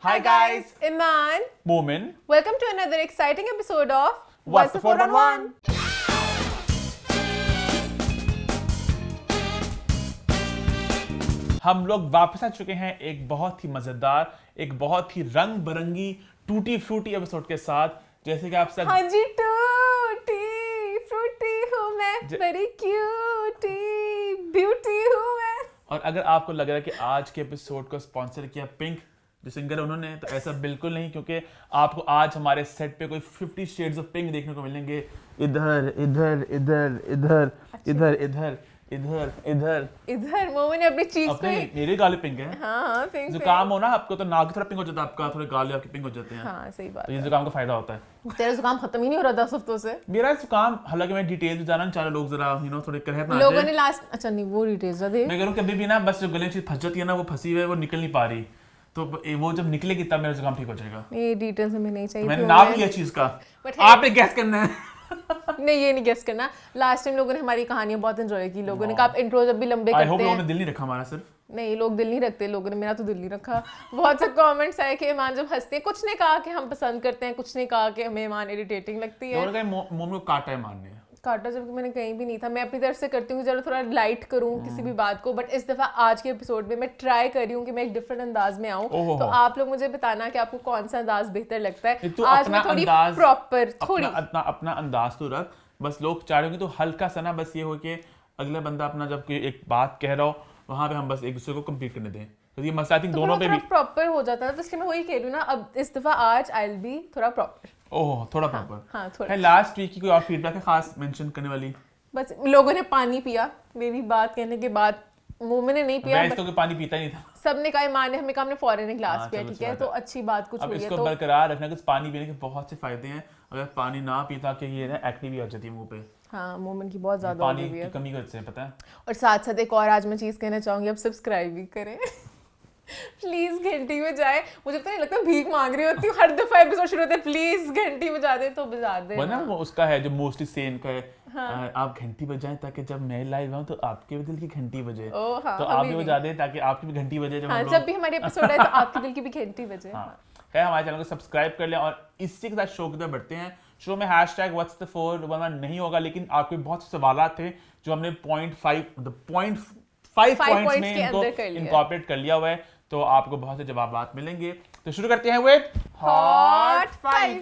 Hi guys, Iman. Momin. Welcome to another exciting episode of What's the 411? हम लोग वापस आ चुके हैं एक बहुत ही मजेदार, एक बहुत ही रंग बिरंगी टूटी फ्रूटी एपिसोड के साथ। जैसे कि आप सब हाँ जी, टूटी फ्रूटी हूँ मैं, बड़ी क्यूटी ब्यूटी हूँ मैं। और अगर आपको लग रहा है कि आज के एपिसोड को स्पॉन्सर किया पिंक जो सिंगर है उन्होंने, तो ऐसा बिल्कुल नहीं, क्योंकि आपको आज हमारे सेट पे कोई 50 शेड्स ऑफ पिंक देखने को मिलेंगे। इधर इधर इधर इधर इधर इधर इधर इधर इधर मोमिन ने अपनी चीज अपने पे मेरे गाले पिंक है। हाँ पिंक जुकाम हो ना आपको तो नाक थोड़ा पिंक हो जाता है, आपका थोड़े गाले आपके पिंक हो जाते हैं। हाँ सही बात तो ये जुकाम का फायदा होता है। तेरा जुकाम खत्म ही नहीं हो रहा 10 हफ्तों से। मेरा जुकाम, हालांकि मैं डिटेल में जाना नहीं चाह रहा, लोग जरा थोड़े कहर ना लोगों ने लास्ट अच्छा नहीं वो डिटेल्स दे। मैं कह रहा हूँ कभी भी ना बस जो गले में चीज फंस जाती है ना, वो फंसी हुई है, वो निकल नहीं पा रही, तो वो जब निकलेगी तब मेरा जुकाम ठीक हो जाएगा। ये डिटेल्स हमें नहीं चाहिए। मैंने नाम लिया चीज का, आपने गैस करना है। नहीं ये नहीं गेस करना। लास्ट टाइम लोगों ने हमारी कहानियां बहुत एंजॉय की। लोगों ने कहा आप इंट्रो जब भी लंबे आई होप करते लोगों हैं। ने दिल नहीं रखा हमारा सिर्फ। नहीं लोग दिल नहीं रखते, लोगों ने मेरा तो दिल नहीं रखा। बहुत से कमेंट्स आए कि ईमान जब हंसते हैं, कुछ ने कहा कि हम पसंद करते हैं, कुछ ने कहा कि हमें ईमान इरिटेटिंग लगती है। लोगों ने कहा मोम को काटा है मारने। काटा जबकि मैंने कहीं भी नहीं था। मैं अपनी तरफ से करती हूँ जरा थोड़ा लाइट करूँ किसी भी बात को, बट इस दफा आज के एपिसोड में मैं ट्राई कर रही हूँ कि मैं एक डिफरेंट अंदाज में आऊँ। तो आप लोग मुझे बताना कि आपको कौन सा अंदाज बेहतर लगता है। आज मैं थोड़ी प्रॉपर थोड़ी अपना अंदाज तो रख, बस लोग चाह रहे हो कि तो हल्का सा ना बस ये हो कि अगला बंदा अपना जब कोई एक बात कह रहा हो वहां पे हम बस एक दूसरे को कंप्लीट करने दें, तो ये मसला थिंक दोनों पे भी प्रॉपर हो जाता है। तो इसलिए मैं वही कह रही हूँ ना, अब इस दफा आज आई विल बी थोड़ा प्रॉपर। ओह थोड़ा प्रॉपर। हाँ थोड़ा। लास्ट वीक की कोई और फीडबैक है खास मेंशन करने वाली? बस लोगों ने पानी पिया मेरी बात कहने के बाद। मोमिन ने नहीं पिया, तो पानी पीता ही नहीं था। सबने कहा ईमान ने हमें कहा हमने फॉरेन एक ग्लास पिया, ठीक है तो अच्छी बात कुछ अब हुई है। इसको बरकरार रखना, कुछ पानी पीने के बहुत से फायदे हैं। अगर पानी ना पीता कि ये ना एक्ने भी आ जाती है मुंह पे। हाँ मोमिन की बहुत ज्यादा पानी की कमी की वजह से, पता है। और साथ साथ एक और आज मैं चीज कहना चाहूंगी, अब सब्सक्राइब भी करें प्लीज घंटी में जाए। मुझे तो नहीं लगता भीख मांग रही होती हूँ, हर दफा एपिसोड शुरू होता है प्लीज घंटी बजा दे, तो बजा दे ना। वो उसका है जो मोस्टली सेम का है। हाँ। आप घंटी बजाएं ताकि जब मैं लाइव आऊं तो आपके भी दिल की घंटी बजे। हाँ, तो आप भी बजा दें ताकि आपकी भी घंटी बजे जब भी हमारे एपिसोड है तो आपके दिल की भी घंटी बजे। है हमारे चैनल को सब्सक्राइब कर लें और इसी के साथ शो की तरफ बढ़ते हैं। शो में #What'sThe411 नहीं होगा, लेकिन आपके बहुत से सवाल थे जो हमने 0.5 पॉइंट्स में इनको इनकॉर्पोरेट कर लिया हुआ है, तो आपको बहुत से जवाब मिलेंगे। तो शुरू करते हैं विद हॉट 5।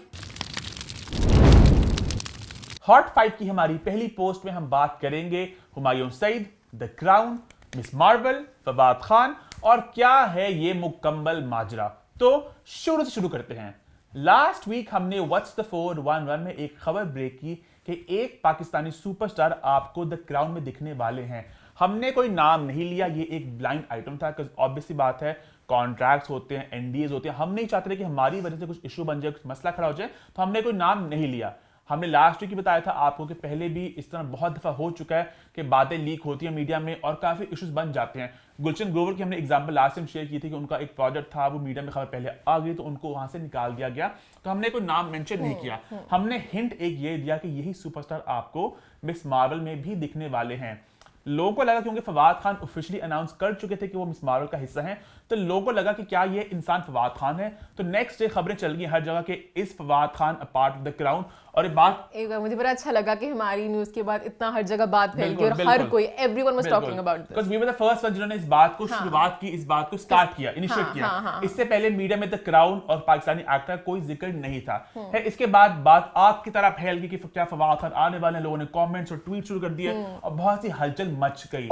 हॉट 5 की हमारी पहली पोस्ट में हम बात करेंगे Humayun Saeed, the Crown, Ms Marvel, Fawad Khan और क्या है ये मुकम्मल माजरा। तो शुरू करते हैं। लास्ट वीक हमने व्हाट्स द 411 में एक खबर ब्रेक की कि एक पाकिस्तानी सुपरस्टार आपको द क्राउन में दिखने वाले हैं। हमने कोई नाम नहीं लिया, ये एक ब्लाइंड आइटम था, ऑब्वियस सी बात है कॉन्ट्रैक्ट्स होते हैं, एनडीएज होते हैं। हम नहीं चाहते थे कि हमारी वजह से कुछ इशू बन जाए, कुछ मसला खड़ा हो जाए, तो हमने कोई नाम नहीं लिया। हमने लास्ट वीक ही बताया था आपको कि पहले भी इस तरह बहुत दफा हो चुका है कि बातें लीक होती हैं मीडिया में और काफी इश्यूज बन जाते हैं। गुलशन ग्रोवर की हमने एग्जांपल लास्ट टाइम शेयर की थी कि उनका एक प्रोजेक्ट था, वो मीडिया में खबर पहले आ गई तो उनको वहां से निकाल दिया गया, तो हमने कोई नाम मेंशन नहीं किया। हमने हिंट एक ये दिया कि यही सुपरस्टार आपको मिस मार्वल में भी दिखने वाले हैं। लोगों को लगा क्योंकि फवाद खान ऑफिशियली अनाउंस कर चुके थे कि वो मिस मार्वल का हिस्सा हैं, तो लोगों को लगा कि क्या ये इंसान फवाद खान है। तो नेक्स्ट डे खबरें चल गई हर जगह कि इस Fawad Khan a part of the crown. और एक बार मुझे बड़ा अच्छा लगा कि हमारी न्यूज़ के बाद इतना हर जगह बात फैल गई और हर कोई everyone was talking about this, because we were the first one जिन्होंने इस बात को शुरुआत की, इस बात को स्टार्ट किया, इनिशिएट किया। इससे पहले मीडिया में द क्राउन और पाकिस्तानी एक्टर कोई जिक्र नहीं था। है इसके बाद बात आग की तरह फैल गई कि क्या फवाद खान आने वाले हैं। लोगों ने कमेंट्स और ट्वीट शुरू कर दिए और बहुत सी हलचल मच गई,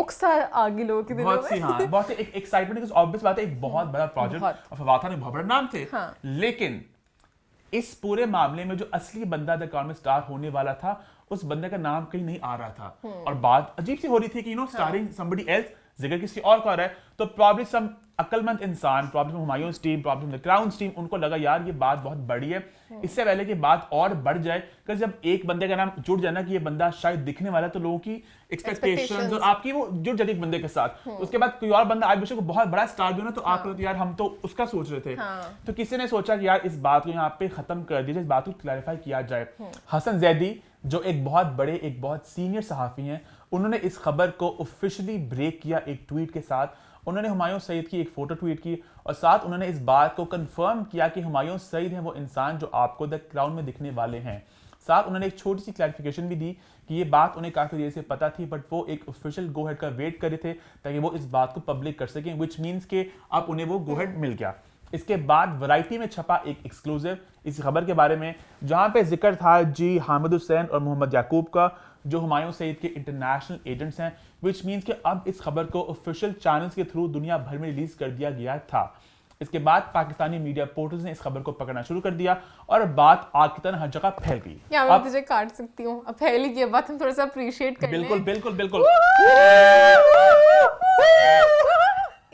आगे लोगों के दिलों में बहुत सी एक्साइटमेंट। बिकॉज़ ऑब्वियस बात है एक बहुत बड़ा प्रोजेक्ट और फवाद खान एक बहुत बड़ा नाम थे। लेकिन इस पूरे मामले में जो असली बंदा द क्राउन में स्टार होने वाला था, उस बंदे का नाम कहीं नहीं आ रहा था और बात अजीब सी हो रही थी कि स्टारिंग समबडी एल्स, जिक्र किसी और का है। तो प्रॉब्ली सम अक्लमंद इंसान, problem Humayun team, problem the crown team, उनको लगा यार ये बात बहुत बड़ी है, इससे पहले कि बात और बढ़ जाए, कि जब एक बंदे का नाम जुड़ जाए ना कि ये बंदा शायद दिखने वाला है, तो लोगों की एक्सपेक्टेशंस और आपकी वो जुड़ जाती है एक बंदे के साथ। उसके बाद कोई और बंदा आज को बहुत बड़ा स्टार भी हो ना, तो आप लोग यार हम तो उसका सोच रहे थे। तो किसी ने सोचा कि यार इस बात को यहाँ पे खत्म कर दिया जाए, इस बात को क्लैरिफाई किया जाए। हसन जैदी जो एक बहुत बड़े, एक बहुत सीनियर सहाफी हैं, उन्होंने इस खबर को ऑफिशियली ब्रेक किया एक ट्वीट के साथ उन्होंने हुमायूं सईद की एक फोटो ट्वीट की और साथ उन्होंने इस बात को कंफर्म किया कि हुमायूं सईद हैं वो इंसान जो आपको द क्राउन में दिखने वाले हैं। साथ उन्होंने एक छोटी सी क्लैरिफिकेशन भी दी कि ये बात उन्हें काफी देर से पता थी, बट वो एक ऑफिशियल गो हेड का वेट कर रहे थे ताकि वो इस बात को पब्लिक कर सकें, विच मीन्स के अब उन्हें वो गो हेड मिल गया। इसके बाद वैरायटी में छपा एक एक्सक्लूसिव इस खबर के बारे में, जहां पे जिक्र था जी हामिद हुसैन और मोहम्मद याकूब का, जो हुमायूं सईद के इंटरनेशनल एजेंट्स हैं, विच मीन्स कि अब इस खबर को ऑफिशियल चैनल्स के थ्रू दुनिया भर में रिलीज कर दिया गया था। इसके बाद पाकिस्तानी मीडिया पोर्टल्स ने इस खबर को पकड़ना शुरू कर दिया और बात आग की तरह हर जगह फैल गई। क्या मैं तुझे काट सकती हूँ? अब फैली की बात हम थोड़ा सा अप्रिशिएट कर बिल्कुल बिल्कुल बिल्कुल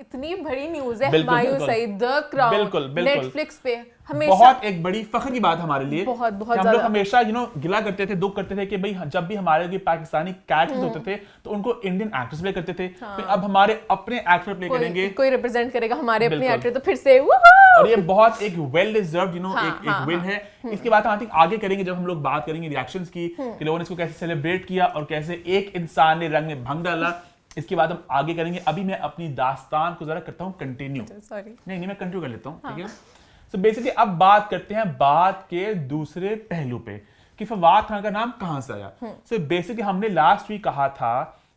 इतनी बड़ी न्यूज़ है हुमायूं सईद द क्राउन बिल्कुल बिल्कुल नेटफ्लिक्स पे, हमेशा बहुत एक बड़ी फख्र की बात हमारे लिए। बहुत बहुत हम लोग हमेशा गिला करते थे, दुख करते थे कि भाई जब भी हमारे कोई पाकिस्तानी कैरेक्टर्स होते थे तो उनको इंडियन एक्टर्स प्ले करते थे, फिर अब हमारे अपने एक्टर प्ले करेंगे, कोई रिप्रेजेंट करेगा हमारे अपने एक्टर, तो फिर से और ये बहुत एक वेल डिजर्व्ड एक विन है। इसके बाद हम आगे करेंगे जब हम लोग बात करेंगे रिएक्शंस की कि लोगों ने इसको कैसे सेलिब्रेट किया और कैसे एक इंसान ने रंग में भंग डाला। इसके बाद हम आगे करेंगे। अभी मैं अपनी दास्तान को जरा करता हूं कंटिन्यू। नहीं मैं कंटिन्यू कर लेता हूं, ठीक है। सो बेसिकली अब बात करते हैं बात के दूसरे पहलू पे कि फवाद खान का नाम कहां से आया। सो बेसिकली हमने लास्ट वीक कहा था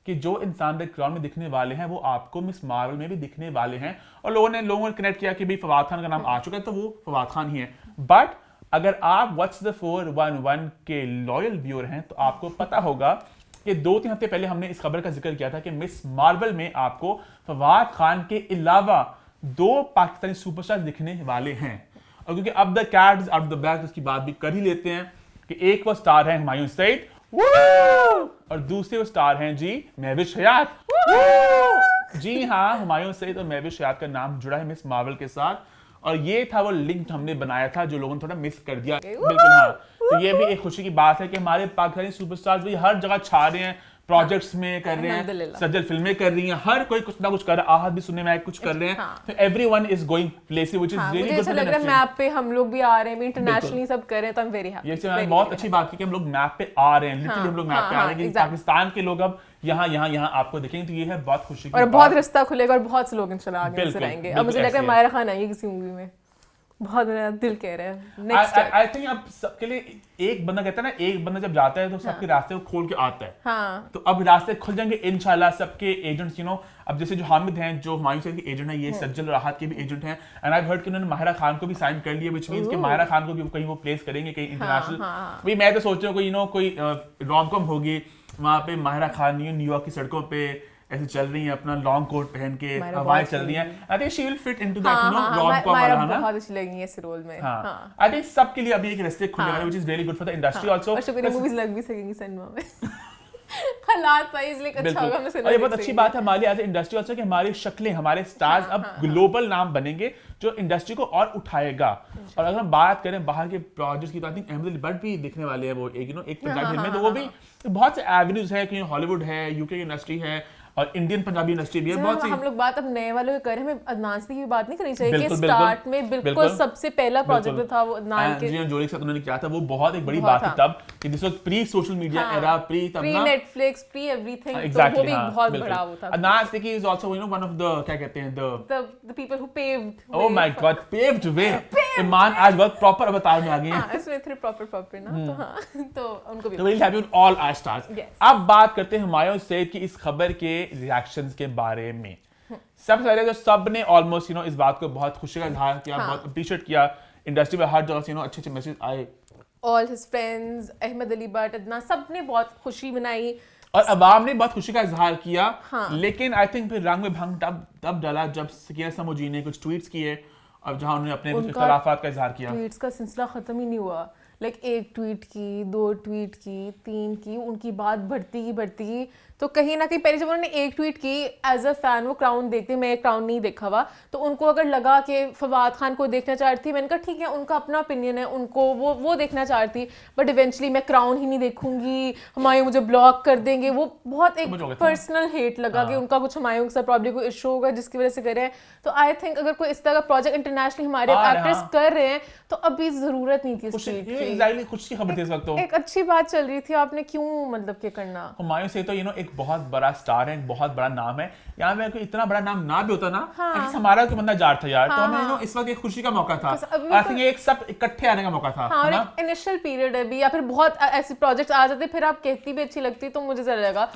कि जो इंसान द क्राउन में दिखने वाले हैं वो आपको मिस मार्वल में भी दिखने वाले हैं, और लोगों ने कनेक्ट किया कि भाई फवाद खान का नाम आ चुका है तो वो फवाद खान ही है। बट अगर आप व्हाट्स द 411 के लॉयल व्यूअर हैं तो आपको पता होगा कि 2-3 हफ्ते पहले हमने इस खबर का जिक्र किया था कि मिस मार्वल में आपको फवाद खान के अलावा 2 पाकिस्तानी सुपरस्टार दिखने वाले हैं। और क्योंकि अब the cat is out the bag, उसकी बात भी कर ही लेते हैं कि एक वो स्टार है हुमायूं सईद और दूसरे वो स्टार हैं जी महविश हयात। जी हाँ, हुमायूं सईद और महविश हयात का नाम जुड़ा है मिस मार्वल के साथ, और ये था वो लिंक हमने बनाया था जो लोगों ने थोड़ा मिस कर दिया। बिल्कुल हाँ, तो ये भी एक खुशी की बात है कि हमारे पाकिस्तानी सुपरस्टार्स भी हर जगह छा रहे हैं, प्रोजेक्ट्स में कर रहे हैं, सजल फिल्में कर रही हैं, हर कोई कुछ ना कुछ कर रहा है, आहत भी सुनने में कुछ कर रहे हैं, तो everyone is going places which is really good. मुझे लग रहा है मैप पे हम लोग भी आ रहे हैं, इंटरनेशनली सब कर रहे हैं, तो आई एम वेरी हैप्पी। ये बहुत अच्छी बात है कि हम लोग मैप पे आ रहे हैं, लिटरली हम लोग मैप पे आ रहे हैं कि पाकिस्तान के लोग अब यहाँ आपको देखेंगे, तो ये है बहुत खुशी की और बहुत रास्ता खुलेगा और बहुत से लोग इंशाल्लाह आगे से आएंगे। अब मुझे लग रहा है मायरा खान आएगी किसी मूवी में, बहुत मेरा दिल कह रहा है। नेक्स्ट आई थिंक अब सबके लिए एक बंदा कहता है ना, एक बंदा जब जाता है तो सबके रास्ते को खोल के आता है। हाँ। तो अब रास्ते खुल जाएंगे इंशाल्लाह सबके एजेंट्स, अब जैसे जो हामिद हैं जो हुमायूं सईद के एजेंट हैं, ये सज्जल राहत के भी एजेंट हैं, एंड आई हर्ड कि उन्होंने माहिरा खान को भी साइन कर लिया, व्हिच मींस कि माहिरा खान को भी कहीं वो प्लेस करेंगे कहीं इंटरनेशनल। भाई मैं तो सोच रहा हूँ कोई रोम-कॉम होगी, वहां पे माहिरा खान न्यूयॉर्क की सड़कों पे ऐसे चल रही हैं, अपना लॉन्ग कोट पहन के हवाएं चल रही हैं। I think she will fit into that rom-com वाला, है ना? बहुत अच्छी लगेंगी इस रोल में। हां, आई थिंक सबके लिए अभी एक रास्ते खुलने वाले, which is really good for the industry also. और शुक्रिया मूवीज लग भी सकेंगी सिनेमा में। हालात सही इसलिए अच्छा होगा हमें सिनेमा। और ये बहुत अच्छी बात है हमारी एज ए इंडस्ट्री आल्सो कि हमारी शक्लें, हमारे स्टार्स अब ग्लोबल नाम बनेंगे जो इंडस्ट्री को और उठाएगा। और अगर हम बात करें बाहर के प्रोजेक्ट्स की तो आई थिंक अहमद अली भट्ट भी दिखने वाले हैं, वो एक पंजाबी फिल्म में, तो वो भी बहुत से एवेन्यूज है कि हॉलीवुड है, यूके की इंडस्ट्री है और इंडियन पंजाबी इंडस्ट्री भी है बहुत सी। हम लोग बात अब नए वालों की करें, हमें अदनान सिद्दीकी की बात नहीं करनी चाहिए कि स्टार्ट में बिल्कुल सबसे पहला प्रोजेक्ट जो था वो अदनान के जोड़ी के साथ उन्होंने किया था, वो बहुत एक बड़ी बात थी तब कि this was pre social media era, pre Netflix, pre everything, तो वो भी बहुत बड़ा वो था। Adnan Siddiqui is also one of the क्या कहते हैं the people who paved, oh my God, paved way. Iman आज बहुत प्रॉपर अवतार में आ गए हैं। इसमें थे प्रॉपर ना, तो हां, तो उनको भी तो well have you all our stars. अब बात करते हैं हुमायूं सईद की इस खबर के रिएक्शंस के बारे में। सबसे पहले तो सब ने ऑलमोस्ट इस बात को बहुत खुशी का इजहार किया, बहुत अप्रिशिएट किया, इंडस्ट्री में हर जगह से अच्छे मैसेज आए। All his friends, Ahmed Ali Bhatt, Adnan, सब ने बहुत खुशी मनाई और अवाम ने बहुत खुशी का इजहार किया। लेकिन आई थिंक फिर रंग में भंग तब डाला जब सकीना समूजी ने कुछ ट्वीट्स किए और जहां उन्होंने अपने इख्तिलाफात का इजहार किया। ट्वीट्स का सिलसिला खत्म ही नहीं हुआ, लाइक एक ट्वीट की, 2 ट्वीट की, 3 की, उनकी बात बढ़ती तो कहीं ना कहीं पहले जब उन्होंने एक ट्वीट की एज अ फैन, वो क्राउन देखते, मैं क्राउन नहीं देखा हुआ, तो उनको अगर लगा कि फवाद खान को देखना चाहती थी, मैंने कहा ठीक है उनका अपना ओपिनियन है, उनको वो देखना चाहती, बट इवेंचुअली मैं क्राउन ही नहीं देखूंगी, हुमायूं मुझे ब्लॉक कर देंगे, वो बहुत एक पर्सनल हेट लगा कि उनका कुछ हुमायूं के साथ प्रॉब्लम कोई इशू होगा जिसकी वजह से कर रहे हैं। तो आई थिंक अगर कोई इस तरह का प्रोजेक्ट इंटरनेशनली हमारे एक्टर्स कर रहे हैं तो अभी जरूरत नहीं थी इस ट्वीट की। एग्जैक्टली, कुछ की खबर थी इस वक्त। तो एक अच्छी बात चल रही थी, आपने क्यों मतलब क्या करना। हुमायूं से तो एक एक बहुत बड़ा स्टार है, एक बहुत बड़ा नाम है। यहाँ पे कोई इतना बड़ा नाम ना भी होता ना, हमारा कोई बंदा जार था यार, तो हमें इस वक्त एक खुशी का मौका था। आई थिंक एक सब इकट्ठे आने का मौका था। हाँ, और एक इनिशियल पीरियड है भी, या फिर बहुत ऐसे प्रोजेक्ट्स आ जाते फिर आप कहती भी अच्छी लगती, तो मुझे जरा लगा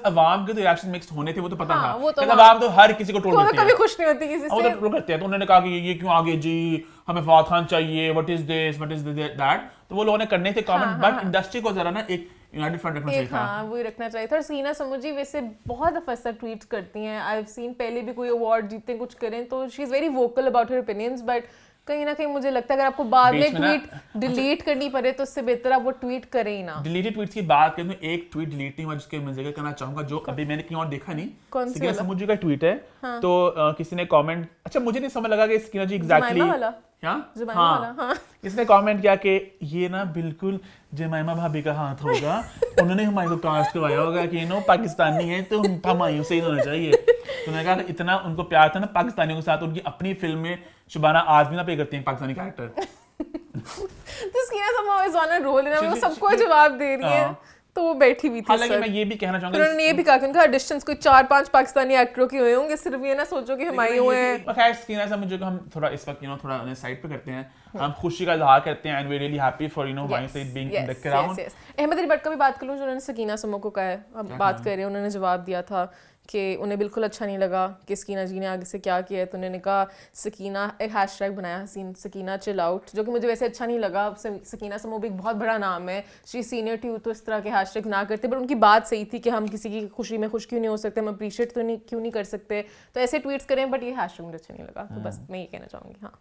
अवाम के तो रिएक्शन मिक्स्ड होने थे, वो तो पता था। वो तो अवाम तो हर किसी को टोल देती है, कभी खुश नहीं होती किसी से। वो करते हैं, तो उन्होंने कहा कि ये क्यों आगे जी, हमें फवाद खान चाहिए, what is this, what is that, तो वो लोगों ने करने थे कमेंट, बट इंडस्ट्री को जरा ना एक यूनाइटेड फ्रंट रखना चाहिए था। हाँ, वो ही रखना चाहिए था। और सकीना समूजी वैसे बहुत अफसर ट्वीट्स करती हैं, आई हैव सीन पहले भी कोई अवार्ड जीते कुछ करें तो she is very vocal about her opinions, but कहीं ना कहीं मुझे लगता है अगर आपको बाद में ट्वीट डिलीट करनी पड़े तो उससे बेहतर आप वो ट्वीट करें ही ना। डिलीटेड ट्वीट्स की बात करें तो एक ट्वीट डिलीट नहीं हुआ जिसके मैं जिक्र करना चाहूंगा, जो अभी मैंने कहीं और देखा नहीं। सकीना समूजी का ट्वीट है, तो किसी ने कमेंट, अच्छा मुझे नहीं समझ लगा कि सकीना जी एग्जैक्टली हाँ, इसने कमेंट किया कि ये ना बिल्कुल जमाइमा भाभी का हाथ होगा, उन्होंने हमारे को कास्ट करवाया होगा कि नो पाकिस्तानी है तो हमायूं से ही होना चाहिए। तो मैंने कहा इतना उनको प्यार था ना पाकिस्तानियों के साथ, उनकी अपनी फिल्म में शुबाना आज भी ना पे करती हैं पाकिस्तानी कैरेक्टर। तो Sakina Samo ji is on a role, वो सबको जवाब दे रही है, तो वो बैठी हुई थी। हालांकि मैं ये भी कहना चाहूंगा, उन्होंने ये भी कहा कि उनका ऑडिशंस कोई 4-5 पाकिस्तानी एक्टरों के हुए होंगे, सिर्फ ये ना सोचो कि हमायूं हैं। खैर सकीना समूजी को हम थोड़ा इस वक्त थोड़ा उन्हें साइड पे करते हैं, हम खुशी का इजहार करते हैं, and we really happy for Humayun Saeed being in the Crown. Ahmed Ali Bhatt का भी बात कर लूं, जो उन्होंने सकीना समूह को कहा है, अब बात कर रहे हैं, उन्होंने जवाब दिया था कि उन्हें बिल्कुल अच्छा नहीं लगा कि सकीना जी ने आगे से क्या किया है, तो उन्होंने कहा सकीना, एक हैशटैग बनाया हसीन सकीना चिल आउट, जो कि मुझे वैसे अच्छा नहीं लगा। सकीना समूह भी एक बहुत बड़ा नाम है, शी सीनियर टू, तो इस तरह के हैशटैग ना करते, पर उनकी बात सही थी कि हम किसी की खुशी में खुश क्यों नहीं हो सकते, हम अप्रिशिएट तो नहीं क्यों नहीं कर सकते, तो ऐसे ट्वीट्स करें, बट ये हैशटैग मुझे अच्छा नहीं लगा, तो बस मैं ये कहना चाहूँगी। हाँ,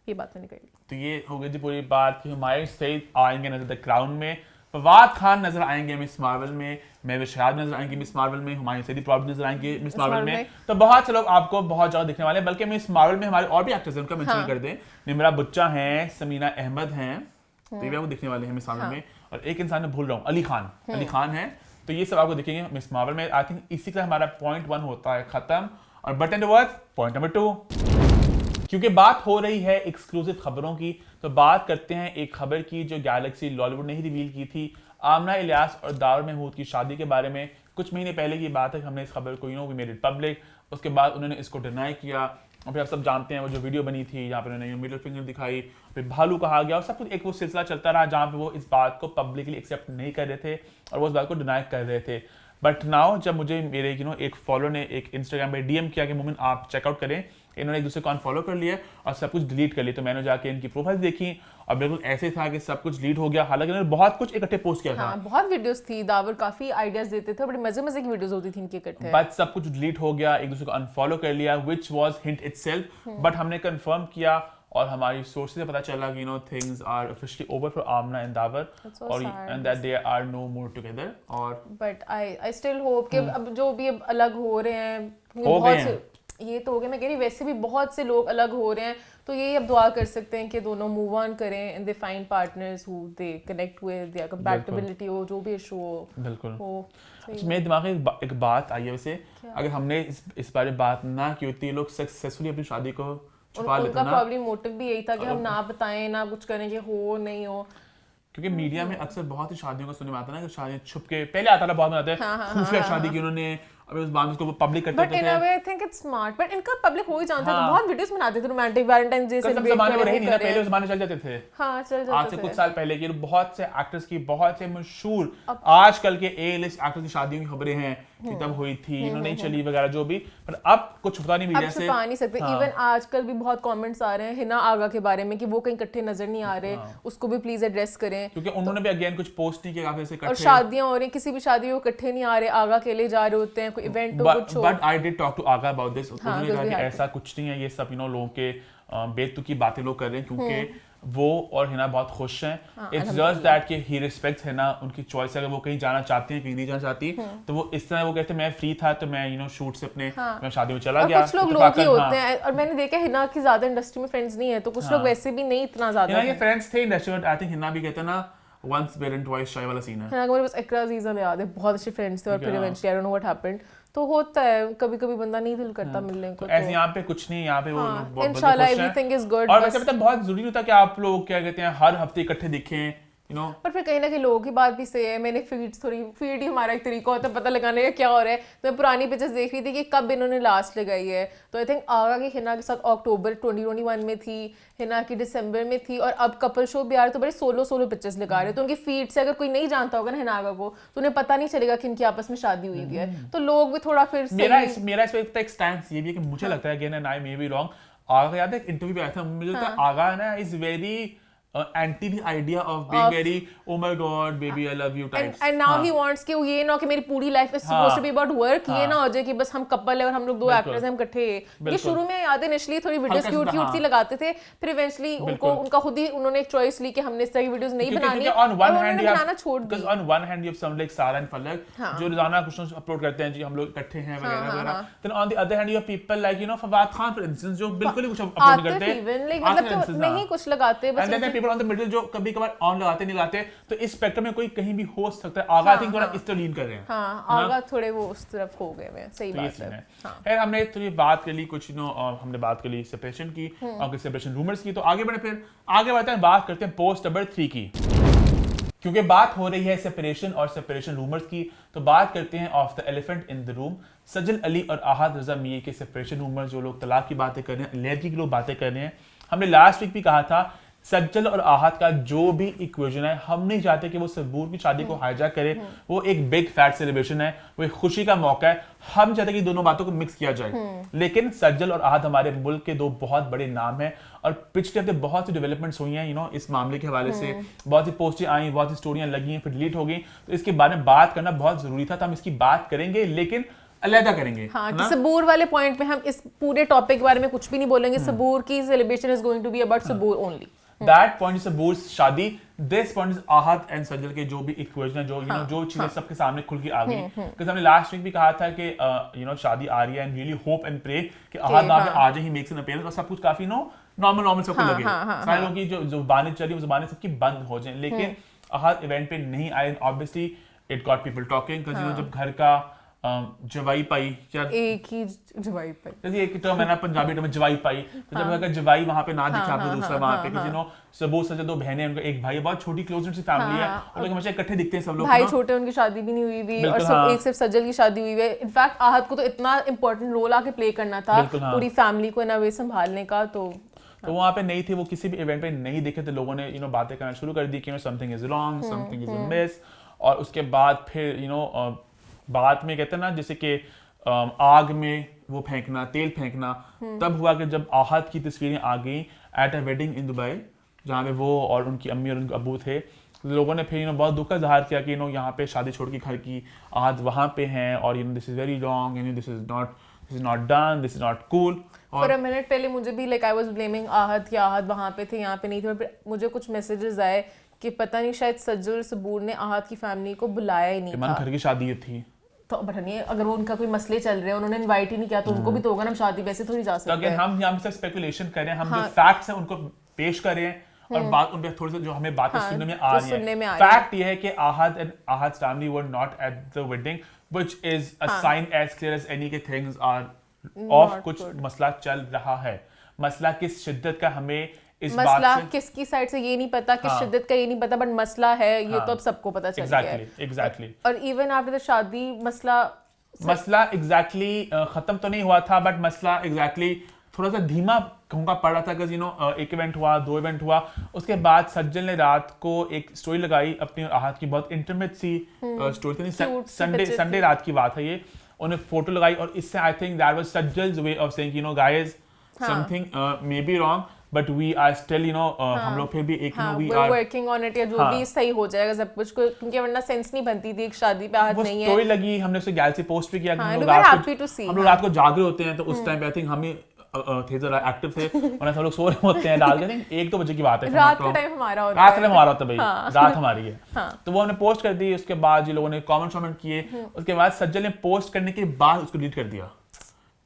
ये बात मैंने कही। तो ये हो गई थी पूरी बात कि हुमायूं सईद आएंगे नजर द क्राउन में, फवाद खान नजर आएंगे मिस मार्वल में, महविश शहाद नजर आएंगे मिस मार्वल में, हुमायूं सईद प्रॉब्लम नजर आएंगे मिस मार्वल में, तो बहुत से लोग आपको बहुत ज़्यादा दिखने वाले हैं। बल्कि मिस मार्वल में हमारे और भी एक्टर्स हैं, उनका मेंशन कर दें, निम्रा बुच्चा हैं, समीना अहमद हैं, तो ये आपको दिखने वाले हैं मिस मार्वल में, और एक इंसान मैं भूल रहा हूँ, अली खान है, तो ये सब आपको दिखेंगे मिस मार्वल में। आई थिंक इसी का हमारा पॉइंट 1 होता है खत्म, और बटन टू वर्थ पॉइंट नंबर 2, क्योंकि बात हो रही है एक्सक्लूसिव खबरों की, तो बात करते हैं एक खबर की जो गैलेक्सी लॉलीवुड ने ही रिवील की थी, आमना इलियास और दावर महमूद की शादी के बारे में। कुछ महीने पहले की बात है कि हमने इस खबर को वी मेड इट पब्लिक, उसके बाद उन्होंने इसको डिनाई किया, और फिर आप सब जानते हैं वो जो वीडियो बनी थी जहाँ पर उन्होंने मिडिल फिंगर दिखाई, फिर भालू कहा गया, और सब कुछ एक वो सिलसिला चलता रहा जहाँ पे वो इस बात को पब्लिकली एक्सेप्ट नहीं कर रहे थे और वो इस बात को डिनाई कर रहे थे। बट नाउ जब मुझे मेरे एक फॉलो ने एक इंस्टाग्राम पे डीएम किया कि मोमिन आप चेकआउट करें, इन्होंने एक दूसरे को अनफॉलो कर लिया और सब कुछ डिलीट कर लिया, तो मैंने जाके इनकी प्रोफाइल देखी और बिल्कुल ऐसे था कि सब कुछ डिलीट हो गया। हालांकि इन्होंने बहुत कुछ इकट्ठे पोस्ट किया था, बहुत वीडियोस थी, दावर काफी आइडियाज देते थे, बड़े मजे मजे की वीडियोस होती थी इनके इकट्ठे, बट सब कुछ डिलीट हो गया, एक दूसरे को अनफॉलो कर लिया, which was hint itself. But हमने कंफर्म किया और हमारी सोर्सेज से पता चला कि things are officially over for Aamna and Dawar, और and that they are no more together. और बट आई स्टिल होप कि अब जो भी अलग हो रहे हैं, ये तो हो गया, मैं कह रही वैसे भी बहुत से लोग अलग हो रहे हैं, तो यही अब दुआ कर सकते हैं कि दोनों मूव ऑन करें and they find partners who they connect with, their compatibility हो, जो भी इशू हो। बिल्कुल हो। मेरे दिमाग में एक बात आई है वैसे, अगर हमने इस बारे में बात ना की होती, लोग सक्सेसफुली अपनी शादी को छुपा लेते ना, उनका प्रॉब्लम मोटिव भी यही था कि हम ना बताएं, ना कुछ करें कि हो नहीं हो, क्योंकि मीडिया में अक्सर बहुत ही शादियों का सुनने में आता है ना कि शादियां छुप के पहले आता था, बहुत में आता है खुफिया शादी की उन्होंने, अभी उस बाद उसको पब्लिक करते थे। But in a way I think it's smart, but इनका पब्लिक हो ही जानता है, तो बहुत वीडियोस बनाते थे रोमांटिक वैलेंटाइन डे सेलिब्रेट करने रहे नहीं, पहले जमाने चल जाते थे। हां चल जाते थे, आज से कुछ साल पहले की बहुत से एक्टर्स की, बहुत से मशहूर आजकल के ए लिस्ट एक्टर्स की शादियों की खबरें हैं कि तब हुई थी, नहीं चली वगैरह जो भी, पर अब कुछ छुपा नहीं मीडिया से, छुपा नहीं सकते। इवन आजकल भी बहुत कमेंट्स आ रहे हैं हिना आगा के बारे में कि वो कहीं इकट्ठे नजर नहीं आ रहे, उसको भी प्लीज एड्रेस करें, क्योंकि उन्होंने भी अगेन कुछ पोस्ट नहीं किया काफी से, और शादियां हो रही, किसी भी शादी में इकट्ठे नहीं आ रहे, आगा अकेले जा रहे होते हैं, कोई इवेंट हो कुछ हो। But I did talk to Agha about this, उन्होंने कहा कि ऐसा कुछ नहीं है, ये सब लोगों के बेतुकी बातें लोग कर रहे हैं, क्योंकि वो और हिना बहुत खुश हैं। इट्स जस्ट दैट कि ही रिस्पेक्ट्स हिना, उनकी चॉइस है, अगर वो कहीं जाना चाहते हैं, कहीं नहीं जाना चाहती, तो वो इस तरह वो कहते हैं मैं फ्री था तो मैं शूट से अपने मैं शादी में चला गया। कुछ लोग ही होते हैं, और मैंने देखा हिना की ज्यादा इंडस्ट्री में फ्रेंड्स नहीं है, तो कुछ लोग वैसे भी नहीं इतना ज्यादा, हिना के फ्रेंड्स थे इंडस्ट्री में, आई थिंक हिना भी कहते हैं ना once bitten twice shy वाला सीन है। हिना को मेरे पास इकरा अजीजा में याद है, बहुत अच्छे फ्रेंड्स थे, और फिर eventually I don't no what happened, तो होता है कभी कभी बंदा नहीं दिल करता मिलने को, तो ऐसे यहाँ पे कुछ नहीं, यहाँ पे वो इंशाल्लाह एवरीथिंग इज गुड। और वैसे पता बहुत जरूरी होता है कि आप लोग क्या कहते हैं हर हफ्ते इकट्ठे दिखें, you know. पर फिर कहीं ना कहीं लोगों की बात भी सही है, मैंने फीड ही हमारा एक तरीका होता है पता लगाने का क्या हो रहा है। तो मैं पुरानी पिक्चर्स देख रही थी कि कब इन्होंने लास्ट लगाई है, तो आई थिंक आगा की हिना के साथ अक्टूबर 2021 में थी, हिना की दिसंबर में थी, और अब कपल शो भी आ रहे तो बड़े सोलो पिक्चर्स लगा रहे हैं। तो उनकी फीड से अगर कोई नहीं जानता होगा ना हिना आगा को, तो उन्हें पता नहीं चलेगा कि इनकी आपस में शादी हुई है। तो लोग भी थोड़ा फिर मेरा इस पे एक स्टैंड ये भी है कि मुझे लगता है again and I may be wrong, Agha याद है इंटरव्यू पे आया था, मुझे लगता है आगा ना is very anti the idea of being very oh my god baby I love you types, and now he wants कि ये ना कि मेरी पूरी life is supposed to be about work, ये ना हो जाए कि बस हम कपल है और हम लोग दो एक्टर्स हैं हम इकट्ठे। ये शुरू में याद है इनिशियली थोड़ी वीडियोस क्यूट सी लगाते थे, फिर इवेंचुअली उनका खुद ही उन्होंने एक चॉइस ली कि हमने इस तरह की वीडियोस नहीं बनानी है, on one hand बनाना छोड़ दी। because on one hand you have some like सारा and फलक जो रोजाना कुछ अपलोड करते हैं जी हम लोग इकट्ठे हैं वगैरह वगैरह, then on the other hand you have people like you know Fawad Khan for instance जो बिल्कुल ही कुछ अपलोड करते हैं, मतलब नहीं कुछ लगाते बस, and then people on the middle जो कभी कभार ऑन लगाते नहीं लगाते, तो इस स्पेक्ट्रम में कोई कहीं भी हो सकता है। आगा थिंक थोड़ा इस तरह लीन कर रहे हैं, आगा थोड़े वो उस तरफ हो गए हैं, सही बात है। खैर हमने थोड़ी बात कर ली कुछ हमने बात कर ली सेपरेशन की और सेपरेशन रूमर्स की, तो आगे बढ़े, फिर आगे बढ़ते हैं बात करते हैं पोस्ट नंबर 3 की। क्योंकि बात हो रही है सेपरेशन और सेपरेशन रूमर्स की, तो बात करते हैं of the elephant in the room, सज्जल अली और अहाद रजा मियां के सेपरेशन रूमर्स, जो लोग तलाक की बातें कर रहे हैं, अलहदगी की लोग बातें कर रहे हैं। हमने लास्ट वीक भी कहा था सज्जल और आहत का जो भी इक्वेशन है, हम नहीं चाहते कि वो सबूर की शादी को हाईजैक करे, वो एक बिग फैट सेलिब्रेशन है, वो एक खुशी का मौका है, हम चाहते हैं कि दोनों बातों को मिक्स किया जाए। लेकिन सज्जल और आहत हमारे मुल्क के दो बहुत बड़े नाम हैं और पिछले हफ्ते बहुत सी डेवलपमेंट्स हुई हैं, यू नो, इस मामले के हवाले से बहुत सी पोस्टें आई, बहुत सी स्टोरियां लगी हैं, फिर डिलीट हो गई, तो इसके बारे में बात करना बहुत जरूरी था। तो हम इसकी बात करेंगे लेकिन अलहदा करेंगे। हाँ, कि सबूर वाले पॉइंट पे हम इस पूरे टॉपिक के बारे में कुछ भी नहीं बोलेंगे। सबूर की celebration is going to be about Saboor only. That point is Saboor शादी, this point is Ahad and Sajal के जो भी इक्वेशन है, जो यू नो जो चीजें सबके सामने खुल के आ गई। क्योंकि हमने लास्ट वीक भी कहा था कि यू नो शादी आ रही है and really hope and pray कि आहत वहां पे आ जाए, ही मेक्स एन अपीयरेंस और सब कुछ काफी नो नॉर्मल सबको लगे, सारे लोगों की जो जुबानें चली वो जुबानें सबकी बंद हो जाएं। लेकिन आहत इवेंट पे नहीं आए, obviously it got people talking, because you know जब घर का जवाई पाई, क्या एक ही जवाई पाई, जैसे एक टर्म है ना पंजाबी टर्म में जवाई पाई, तो जब अगर जवाई वहां पे ना दिखा आपको दूसरा वहां पे, किसी नो सबूत सजे दो बहनें, उनका एक भाई है, बहुत छोटी क्लोज सी फैमिली है, और लोग हमेशा इकट्ठे दिखते हैं सब लोग, भाई छोटे, उनकी शादी भी नहीं हुई थी और सब एक सिर्फ सज्जल की शादी हुई है। इनफैक्ट आहत को तो इतना इंपॉर्टेंट रोल आके प्ले करना था पूरी फैमिली को ना वे संभालने का, तो वहां पे नहीं थे, वो किसी भी इवेंट पे नहीं दिखे, तो लोगों ने यू नो बातें करना शुरू कर दी कि you know something is wrong, something is a miss. और उसके बाद फिर यू नो बात में कहते हैं ना जैसे कि आग में वो फेंकना, तेल फेंकना, तब हुआ कि जब आहत की तस्वीरें आ गई at a wedding in Dubai, जहाँ पे वो और उनकी अम्मी और उनके अबू थे, तो लोगों ने फिर यू नो बहुत दुख का इजहार किया कि यू नो यहाँ पे शादी छोड़ के घर की आहत वहाँ पे हैं और you know this is very wrong, you know this is not done, this is not cool. For a minute पहले मुझे भी लाइक आई वाज ब्लेमिंग आहत कि आहत वहाँ पे थे, यहाँ पे नहीं थे, और फिर मुझे कुछ मैसेजेस आए कि पता नहीं शायद सज्जल सबूर ने आहत की फैमिली को बुलाया ही नहीं था, घर की शादी थी, तो पता नहीं अगर वो उनका कोई मसले चल रहे हैं, उन्होंने इनवाइट ही नहीं किया, तो उनको भी तो होगा ना शादी, वैसे थोड़ी जा सकते हैं। हम यहाँ पे स्पेकुलेशन कर रहे हैं, हम जो फैक्ट्स हैं उनको पेश कर रहे हैं और बात उन पे थोड़ी सी जो हमें बातें सुनने में आ रही है। फैक्ट ये है कि Ahad and Ahad family were not at the wedding, which is a sign as clear as any के थिंग्स आर ऑफ, कुछ मसला चल रहा है। मसला किस शिद्दत का हमें इस मसला बात से किसकी साइड से ये नहीं पता, किस शिद्दत का ये नहीं पता, बट मसला है ये तो अब सबको पता चल गया है। एग्जैक्टली। और इवन आफ्टर द शादी मसला एग्जैक्टली खत्म तो नहीं हुआ था, बट मसला एग्जैक्टली थोड़ा सा धीमा कहूँगा पड़ रहा था, बिकॉज़ यू नो एक इवेंट हुआ, दो इवेंट हुआ, उसके बाद सज्जल ने रात को एक स्टोरी लगाई अपनी और आहत की, बहुत इंटीमेट सी स्टोरी थी, संडे रात की बात है ये, उन्हें फोटो लगाई और इससे I think that was Sajal's way of saying you know guys something may be wrong but we are still you know हम लोग फिर भी एक you know we are working on it, या जो भी सही हो जाएगा सब कुछ, क्योंकि वरना सेंस नहीं बनती थी एक शादी पे आहत नहीं है। स्टोरी लगी, हमने उसे गैलरी पोस्ट भी किया, हम लोग रात को जाग रहे होते हैं, तो उस टाइम पे आई थिंक हम थे जरा एक्टिव थे, और सब लोग सो रहे होते हैं डाल के, नहीं 1-2 बजे की बात है, रात का टाइम हमारा होता है भाई, रात हमारी है। तो वो हमने पोस्ट कर दी, उसके बाद जी लोगों ने कमेंट किए, उसके बाद सज्जल ने पोस्ट करने के बाद उसको डिलीट कर दिया,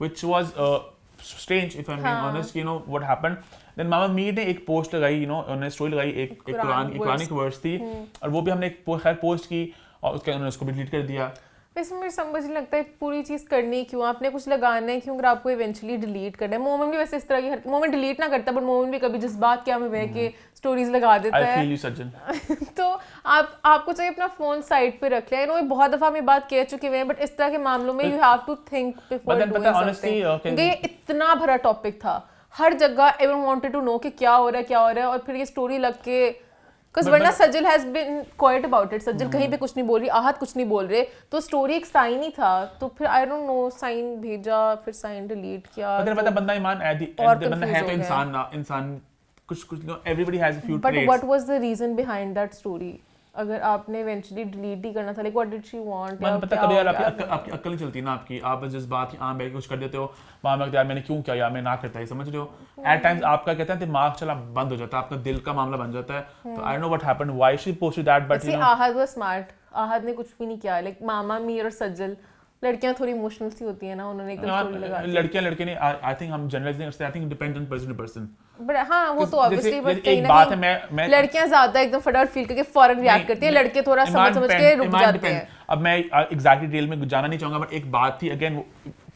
which was strange if I am being honest, you know what happened. Then मामा मीर ने एक पोस्ट लगाई, यू नो उन्होंने स्टोरी लगाई, एक कुरानिक वर्स थी, और वो भी हमने एक खैर पोस्ट की और उसके उन्होंने उसको भी डिलीट कर दिया। वैसे मुझे समझ नहीं लगता है पूरी चीज़ करनी क्यों, आपने कुछ लगाना है क्यों, अगर आपको इवेंचुअली डिलीट करना है। मोमेंट भी वैसे इस तरह की मोमेंट डिलीट ना करता, बट मोमेंट भी कभी जिस बात क्या में बह के स्टोरीज लगा देता I है। feel you, सज्जन। तो आपको चाहिए अपना फोन साइड पे रख लिया। बहुत दफा हम ये बात कह चुके हैं, बट इस तरह के मामलों में you have to think before doing something, क्योंकि ये इतना भरा टॉपिक था, हर जगह एवरीवन वांटेड टू नो कि क्या हो रहा है, और फिर ये स्टोरी लग के वरना Sajal has been quiet about it, Sajal कहीं पे कुछ नहीं बोल रही, आहत कुछ नहीं बोल रहे, तो स्टोरी एक साइन ही था, तो फिर आई डोंट नो साइन भेजा, फिर साइन डिलीट किया, अगर पता बंदा ईमान बंदा है तो इंसान कुछ everybody has a few traits, but what was the reason behind that story? अगर आपने इवेंचुअली डिलीट ही करना था, like what did she want? मन पता कभी यार आपकी अक्ल नहीं चलती ना आपकी, आप बस जिस बात की आम बैठ के कुछ कर देते हो, वहां में यार मैंने क्यों किया, यार मैं ना करता है, समझ रहे हो? एट टाइम्स आपका कहते हैं दिमाग चला बंद हो जाता है, आपका दिल का मामला बन जाता है। तो आई don't no what happened, why she posted that, but you know Ahad was smart, Ahad ने कुछ भी नहीं किया, लाइक मामा मीर और सज्जल लड़कियां थोड़ी इमोशनल सी होती है ना, उन्होंने एकदम स्टोरी लगा दी। लड़कियां लड़के नहीं, आई थिंक हम जनरलाइज नहीं करते, I think depends on person to person, but हाँ वो तो ऑब्वियसली, बट कहीं एक ना बात है, कहीं मैं लड़कियां ज्यादा एकदम फटाफट फील करके फौरन रिएक्ट करती है, लड़के थोड़ा समझ के रुक जाते हैं। अब मैं एग्जैक्टली डिटेल में जाना नहीं चाहूंगा, बट एक बात थी, अगेन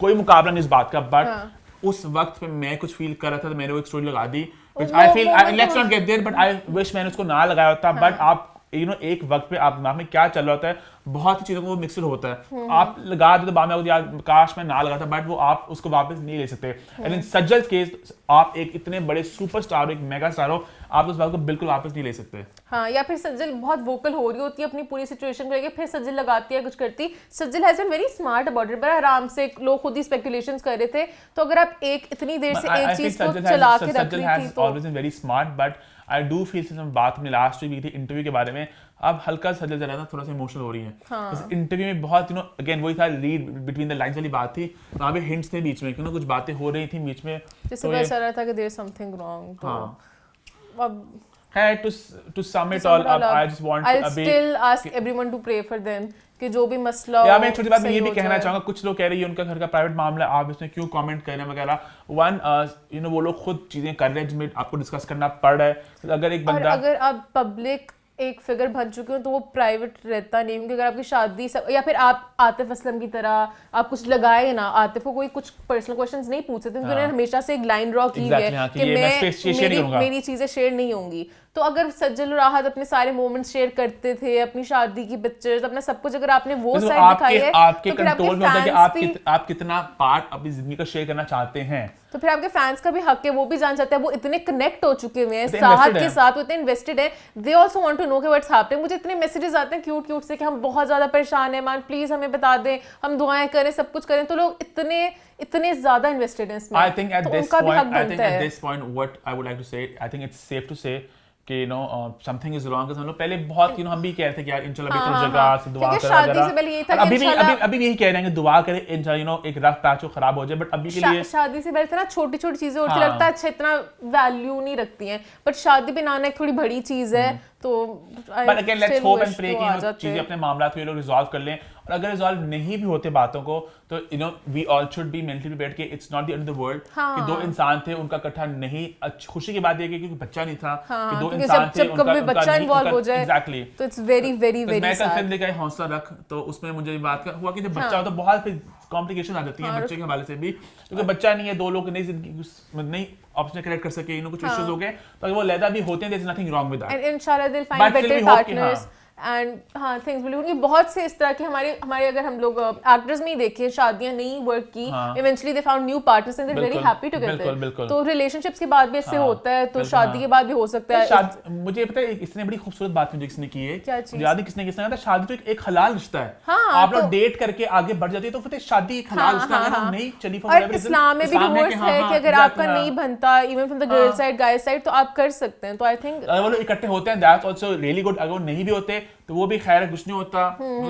कोई मुकाबला नहीं इस बात का, बट उस वक्त पे मैं कुछ फील कर रहा था, तो मैंने वो एक स्टोरी लगा दी, which I feel let's not get there, but I wish मैंने उसको ना लगाया होता। बट आप एक वक्त पे आप दिमाग में क्या चल रहा होता है, बहुत सी चीजों को वो मिक्सड होता है, आप लगा दो तो बाद में यार काश मैं ना लगाता, बट वो आप उसको वापस नहीं ले सकते। एंड इन सज्जल केस आप एक इतने बड़े सुपरस्टार, एक मेगा स्टार हो, आप उस बात को बिल्कुल वापस नहीं ले सकते। हाँ, या फिर सज्जल बहुत वोकल हो रही होती है अपनी पूरी सिचुएशन को लेके, फिर सज्जल लगाती है कुछ करती। Sajal has been very smart about it, बड़ा आराम से, लोग खुद ही स्पेकुलेशंस कर रहे थे, तो अगर आप इतनी देर से एक चीज को चला के रख रही थी तो always been very smart, but I do feel since हम बात हमने लास्ट वीक की थी इंटरव्यू के बारे में, अब हल्का सज्जल जरा ना थोड़ा सा इमोशनल हो रही है। हाँ। इंटरव्यू में बहुत अगेन वही था, रीड बिटवीन द लाइंस वाली बात थी, वहाँ पे हिंट्स थे बीच में, क्योंकि कुछ बातें हो रही थी बीच में, जैसे पता चल रहा था कि देयर इज समथिंग रॉन्ग। तो अब है to sum it all up, I just want I'll still ask everyone to pray for them कि जो भी मसला या मैं छोटी बात में ये भी कहना चाहूंगा, कुछ लोग कह रहे हैं उनका घर का प्राइवेट मामला है, आप इसमें क्यों कमेंट कर रहे हैं वगैरह। वन वो लोग खुद चीजें कर रहे हैं जिसमें आपको डिस्कस करना पड़ रहा है। अगर एक बंदा, अगर आप पब्लिक एक फिगर बन चुके हो तो वो प्राइवेट रहता नहीं, क्योंकि अगर आपकी शादी या फिर आप आतिफ असलम की तरह आप कुछ लगाए ना, आतिफ को कोई कुछ पर्सनल क्वेश्चंस नहीं पूछ सकते, क्योंकि उन्होंने हमेशा से एक लाइन ड्रॉ की है कि मेरी चीजें शेयर नहीं होंगी। तो अगर सज्जल और आहत अपने सारे मोमेंट्स शेयर करते थे, अपनी शादी की पिक्चर्स, अपना सब कुछ, अगर आपने वो साइड दिखाई है, आपके कंट्रोल में होता है कि आप कितना पार्ट अपनी जिंदगी का शेयर करना चाहते हैं, तो फिर आपके फैंस का भी हक है, वो भी जान चाहते हैं, वो इतने कनेक्ट हो चुके हुए हैं साहत के साथ, वो इतने इन्वेस्टेड है, they also want to know कि व्हाट्स हैपनिंग। मुझे इतने मैसेजेस आते हैं क्यूट क्यूट से कि हम बहुत ज्यादा परेशान हैं मान, प्लीज हमें बता दें, हम दुआएं करें, सब कुछ करें, तो लोग इतने ज्यादा इन्वेस्टेड हैं इसमें। I think at this point what I would like to say, I think it's safe to say कि समथिंग इज रॉन्ग। हम लोग पहले बहुत हम भी कह रहे थे कि यार इंशाल्लाह बेहतर जगह से दुआ करें, शादी से पहले यही था कि अभी यही कह रहे हैं कि दुआ करें इंशाल्लाह एक रफ पैच हो खराब हो जाए, बट अभी के लिए शादी से पहले ना छोटी छोटी चीजें होती लगता है अच्छा इतना वैल्यू नहीं रखती हैं, बट शादी पे आना एक थोड़ी बड़ी चीज है, तो but again let's hope and pray कि चीजें अपने मामलात को ये लोग रिजॉल्व कर लें, और अगर रिजॉल्व नहीं भी होते बातों को तो we all should be mentally prepared कि it's not the end of the world, कि दो इंसान थे उनका इकट्ठा नहीं, खुशी की बात ये कि बच्चा नहीं था, कि दो इंसान थे, उनका बच्चा इन्वॉल्व हो जाए, एग्जैक्टली, तो इट्स वेरी वेरी वेरी मैं कल फिल्म देखा हौसला रख, तो उसमें मुझे बात हुआ कि जब बच्चा हो तो बहुत कॉम्प्लिकेशन आ जाती है बच्चे के हवाले से भी, क्योंकि बच्चा नहीं है, दो लोग नई जिंदगी नहीं ऑप्शन करेक्ट कर सके, कुछ इश्यूज हो गए, तो अगर वो लैदा भी होते हैं, there is nothing wrong with that, and इंशाल्लाह they will find better partners and things will होंगी। बहुत से इस तरह के हमारे अगर हम लोग एक्टर्स में ही देखें, शादियां नहीं वर्क की, eventually they found new partners and they are very happy together. तो रिलेशनशिप्स के बाद भी ऐसे होता है, तो शादी के बाद भी हो सकता है। मुझे पता है इसने बड़ी खूबसूरत बात मुझे किसने की है, याद किसने कहा था, शादी तो एक हलाल रिश्ता है, आप लोग डेट करके आगे बढ़ जाते हैं, तो फिर शादी एक हलाल रिश्ता है, नहीं चली और इस्लाम में भी डिवोर्स है कि अगर आपका नहीं बनता even from the girl side guys side, तो आप कर सकते हैं। तो आई थिंक अगर वो लोग इकट्ठे होते हैं दैट्स आल्सो रियली गुड, अगर वो नहीं भी होते तो वो भी खैर कुछ नहीं होता,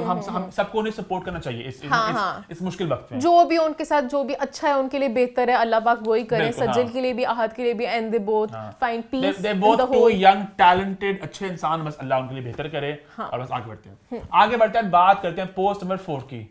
हम सबको उन्हें सपोर्ट करना चाहिए इस मुश्किल वक्त में, जो भी उनके साथ जो भी अच्छा है उनके लिए बेहतर है, अल्लाह पाक वही करे, सज्जल के लिए भी आहत के लिए भी, and they both find peace, they both two young talented अच्छे इंसान, बस अल्लाह उनके लिए बेहतर करे, और बस आगे बढ़ते हैं बात करते हैं पोस्ट नंबर 4 की,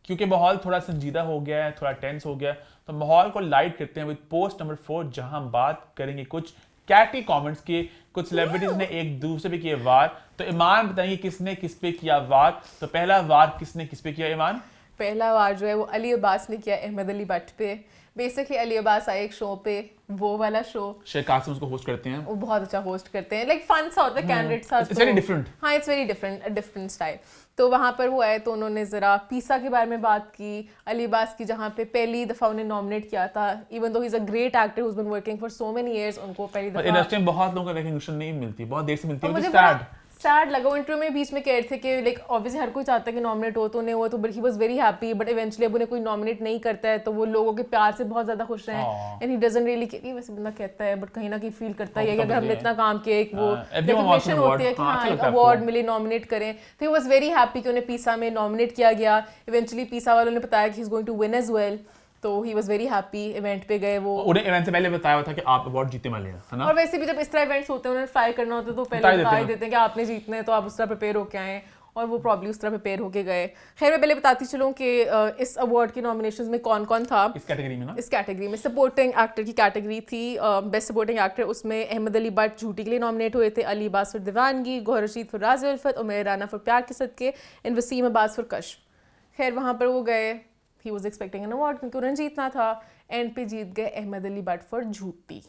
क्योंकि माहौल थोड़ा संजीदा हो गया है, थोड़ा टेंस हो गया है, तो माहौल को लाइट करते हैं विद पोस्ट नंबर 4, जहां हम बात करेंगे कुछ कैटी कमेंट्स की कुछ सेलिब्रिटीज ने एक दूसरे पे किए वार। तो ईमान बताइए किसने किस पे किया वार? तो पहला वार किसने किस पे किया ईमान? पहला वार जो है वो अली अब्बास ने किया अहमद अली भट्ट पे। बेसिकली अली अब्बास आए एक शो पे, वो वाला शो शेख कासिम उसको होस्ट करते हैं, वो बहुत अच्छा होस्ट करते हैं, लाइक फन सा होता है कैंडिडेट सा। It's very different. हाँ, इट्स वेरी डिफरेंट स्टाइल। तो वहाँ पर वो आए तो उन्होंने ज़रा पीसा के बारे में बात की, अली अब्बास की, जहाँ पे पहली दफ़ा उन्हें नॉमिनेट किया था। Even though he is a great actor who has been working for so many years, उनको पहली दफ़ा इंडस्ट्री में बहुत लोगों को रिकॉग्निशन नहीं मिलती, बहुत देर से मिलती है, मुझे सैड सैड लगा। वो इंटरव्यू में बीच में कह रहे थे कि लाइक ऑब्वियसली हर कोई चाहता है कि नॉमिनेट हो, तो उन्हें वो तो but he was very happy, but eventually अब उन्हें कोई नॉमिनेट नहीं करता है तो वो लोगों के प्यार से बहुत ज्यादा खुश हैं। And he doesn't really care, वैसे बंदा कहता है बट कहीं ना कहीं फील करता है कि अगर हमने इतना काम किया, एक वो रिकॉग्निशन होती है कि हाँ एक अवार्ड मिले, नॉमिनेट करें। तो ही वाज वेरी हैप्पी कि उन्हें पीसा में नॉमिनेट किया गया। इवेंचुअली पीसा वालों ने बताया कि he is going to win as well, तो he was very happy. Event पे गए, वो उन्हें इवेंट से पहले बताया हुआ था कि आप अवार्ड जीतने वाले हैं, है ना? और वैसे भी जब इस तरह इवेंट्स होते हैं उन्हें फ्राई करना होता है तो पहले बता ही देते हैं कि आपने जीतने हैं, तो आप उस तरह प्रिपेयर होके आए, और वो प्रॉब्ली उस तरह प्रिपेयर होके गए। खैर मैं पहले बताती चलूँ कि इस अवार्ड की नॉमिनेशंस में कौन कौन था इस कैटेगरी में ना? इस कैटेगरी में सपोर्टिंग एक्टर की कैटेगरी थी, बेस्ट सपोर्टिंग एक्टर, उसमें अहमद अली भट्ट झूठी के लिए नॉमिनेट हुए थे, अली अब्बास फॉर दीवानगी, गौहर रशीद फॉर राज़ उल्फत, उमैर राना फॉर प्यार के सदके, एंड वसीम अब्बास फॉर कश्फ। खैर वहाँ पर वो गए, he was expecting an award क्योंकि उन्हें जीतना था। एंड पे जीत गए अहमद अली भट्ट फॉर झूठी।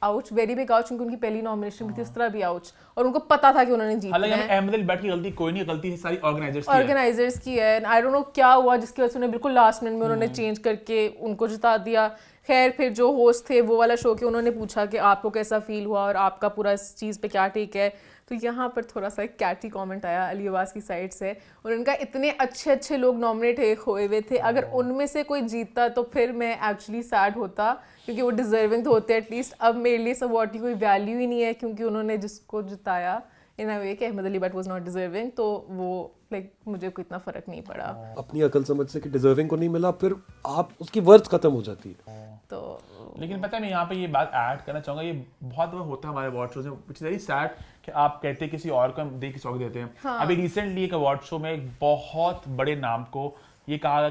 आउच, वेरी बिग आउच, क्योंकि उनकी पहली नॉमिनेशन भी थी, उस तरह भी आउच, और उनको पता था कि उन्होंने जीतना है। अहमद अली भट्ट की गलती कोई नहीं, गलती सारी ऑर्गेनाइजर्स की है। आई डोंट नो क्या हुआ जिसकी वजह से उन्हें बिल्कुल लास्ट मिनट में उन्होंने चेंज करके उनको जिता दिया। खैर फिर जो होस्ट थे वो वाला शो के, उन्होंने पूछा कि आपको कैसा फील हुआ और आपका पूरा इस चीज़ पे क्या टेक है। तो यहाँ पर थोड़ा सा एक कैटी कमेंट आया अली अब्बास की साइड से, और उनका इतने अच्छे लोग नॉमिनेट हुए हुए थे, अगर उनमें से कोई जीतता तो फिर मैं एक्चुअली सैड होता, क्योंकि वो डिजर्विंग तो होते एटलीस्ट। अब मेरे लिए इस अवार्ड की कोई वैल्यू ही नहीं है, क्योंकि उन्होंने जिसको जिताया इन अ वे कि Ahmed Ali Butt was not deserving, तो वो लाइक मुझे कोई इतना फर्क नहीं पड़ा। अपनी अकल समझ से कि डिजर्विंग को नहीं मिला, फिर आप उसकी वर्थ खत्म हो जाती है। तो लेकिन पता है मैं यहाँ पे ये बात ऐड करना चाहूँगा, ये बहुत बार होता है हमारे अवार्ड शोज में, विच इज वेरी सैड कि आप कहते हैं किसी और को हम देख किसी और को देते हैं। हाँ। अभी रिसेंटली एक अवार्ड शो में एक बहुत बड़े नाम को ये कहा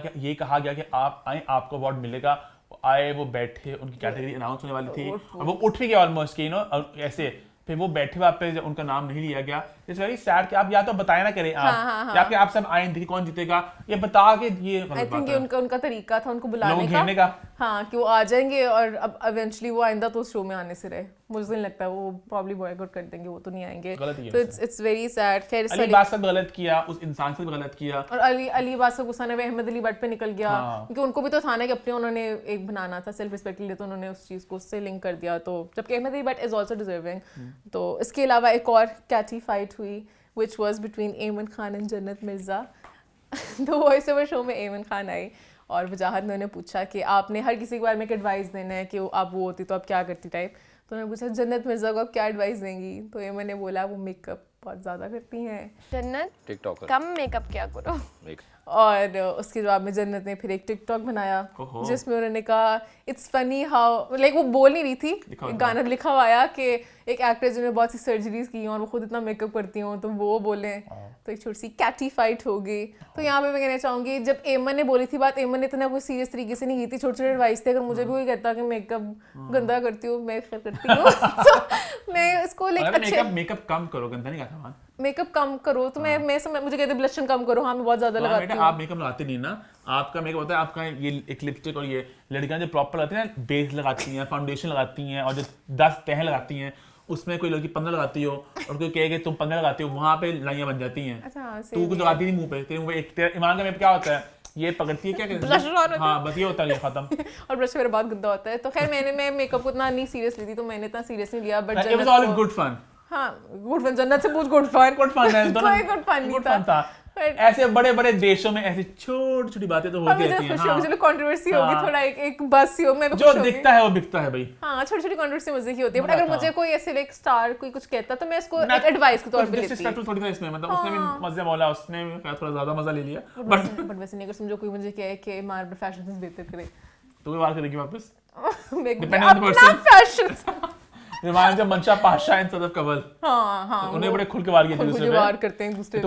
गया कि आप आए, आपको अवार्ड मिलेगा। आए, वो बैठे, उनकी कैटेगरी अनाउंस होने वाली थी और वो उठ भी गया ऑलमोस्ट कि ऐसे, फिर वो बैठे वहाँ पे उनका नाम नहीं लिया गया। इट्स वेरी सैड कि आप या तो बताया ना करें आप, या कि आप सब आए देखिए कौन जीतेगा, ये बता के ये आई थिंक ये उनका तरीका था उनको बुलाने का, हाँ, कि वो आ जाएंगे और अब इवेंचुअली वो आइंदा तो उस शो में आने से रहे। मुझे नहीं लगता वो प्रॉब्ली बॉयकॉट कर देंगे, वो तो नहीं आएंगे। तो इट्स वेरी सैड। खैर अली अब्बास से गलत किया, उस इंसान से भी गलत किया, और अली अब्बास का गुस्सा ने अहमद अली भट्ट पे निकल गया, क्योंकि उनको भी तो था ना कि अपने उन्होंने एक बनाना था सेल्फ रिस्पेक्ट के लिए, तो उन्होंने उस चीज़ को उससे लिंक कर दिया। तो जबकि Ahmed Ali Butt is also deserving. तो इसके अलावा एक और कैटी फाइट हुई which was between एमन खान एंड जन्नत मिर्ज़ा। तो वॉइस ओवर शो में एमन खान आई और वजाहत ने उन्हें पूछा कि आपने हर किसी के बारे में एक एडवाइस देना है कि आप वो होती तो आप क्या करती टाइप। तो उन्होंने पूछा जन्नत मिर्ज़ा को आप क्या एडवाइस देंगी, तो एमन ने बोला वो मेकअप बहुत ज़्यादा करती हैं, जन्नत टिकटॉकर कम मेकअप क्या करो। और उसके जवाब में जन्नत ने फिर एक टिकटॉक बनाया जिसमें उन्होंने कहा इट्स फनी हाउ, लाइक वो बोल नहीं रही थी, एक गाना लिखा हुआ आया कि एक एक्ट्रेस जिन्होंने बहुत सी सर्जरीज की और वो खुद इतना मेकअप करती हूँ तो वो बोले, तो एक छोटी सी कैटी फाइट होगी। तो यहाँ पे मैं कहना चाहूँगी जब एमन ने बोली थी बात, एमन ने इतना कोई सीरियस तरीके से नहीं की थी, छोटे छोटे एडवाइस थे। अगर मुझे भी कोई कहता कि मेकअप गंदा करती हूँ, मैं करती हूँ तो मैं इसको लाइक मेकअप कम करो, गंदा नहीं कहता, मेकअप कम करो, तो मैं मुझे कहते ब्लशन कम करो, हाँ मैं बहुत ज्यादा लगाती हूँ। आप मेकअप लगाते नहीं ना, आपका मेकअप होता है आपका ये एक लिपस्टिक, और ये लड़कियां जो प्रॉपर लगाती हैं ना, बेस लगाती हैं, फाउंडेशन लगाती हैं, और जो 10 तह लगाती हैं, उसमें कोई लड़की 15 लगाती हो और कोई कहे कि तुम 15 लगाती हो, वहां पे लाइयां बन जाती हैं। तू कुछ लगाती नहीं मुंह पे, तेरे मुंह पे एक ईमान का मेकअप क्या होता है, ये पकड़ती है क्या, हाँ बस ये होता है, खत्म। और ब्रश मेरा बहुत गंदा होता है। तो खैर मैं मेकअप को इतना नहीं सीरियस ली थी, तो मैंने इतना सीरियस नहीं लिया, but it was all in good fun. हाँ गुड फन, जन्नत से पूछ गुड फन है, कोई गुड फन नहीं था। ऐसे बड़े बड़े देशों में ऐसी छोटी छोटी बातें तो होती रहती हैं। हाँ, मुझे कंट्रोवर्सी होगी, थोड़ा एक बस ही हो, मैं जो दिखता है वो बिकता है भाई। हाँ, छोटी छोटी कंट्रोवर्सी मजे की होती है, बट अगर मुझे कोई ऐसे लाइक स्टार कोई कुछ कहता तो मैं इसको एक एडवाइस के तौर पे लेती हूं। थोड़ी था इसमें, मतलब उसने भी मजे मौला, उसने थोड़ा ज्यादा मजा ले लिया, बट वैसे नहीं, अगर समझो कोई मुझे कहे कि मार्बल फैशन से बेहतर करे तो वार करेगी वापस, depending on the person, fashion remind जब मंशा पाशा इन सदफ कवल, हाँ उन्हें बड़े खुल के वार किए दूसरे पे, वार करते हैं दूसरे पे।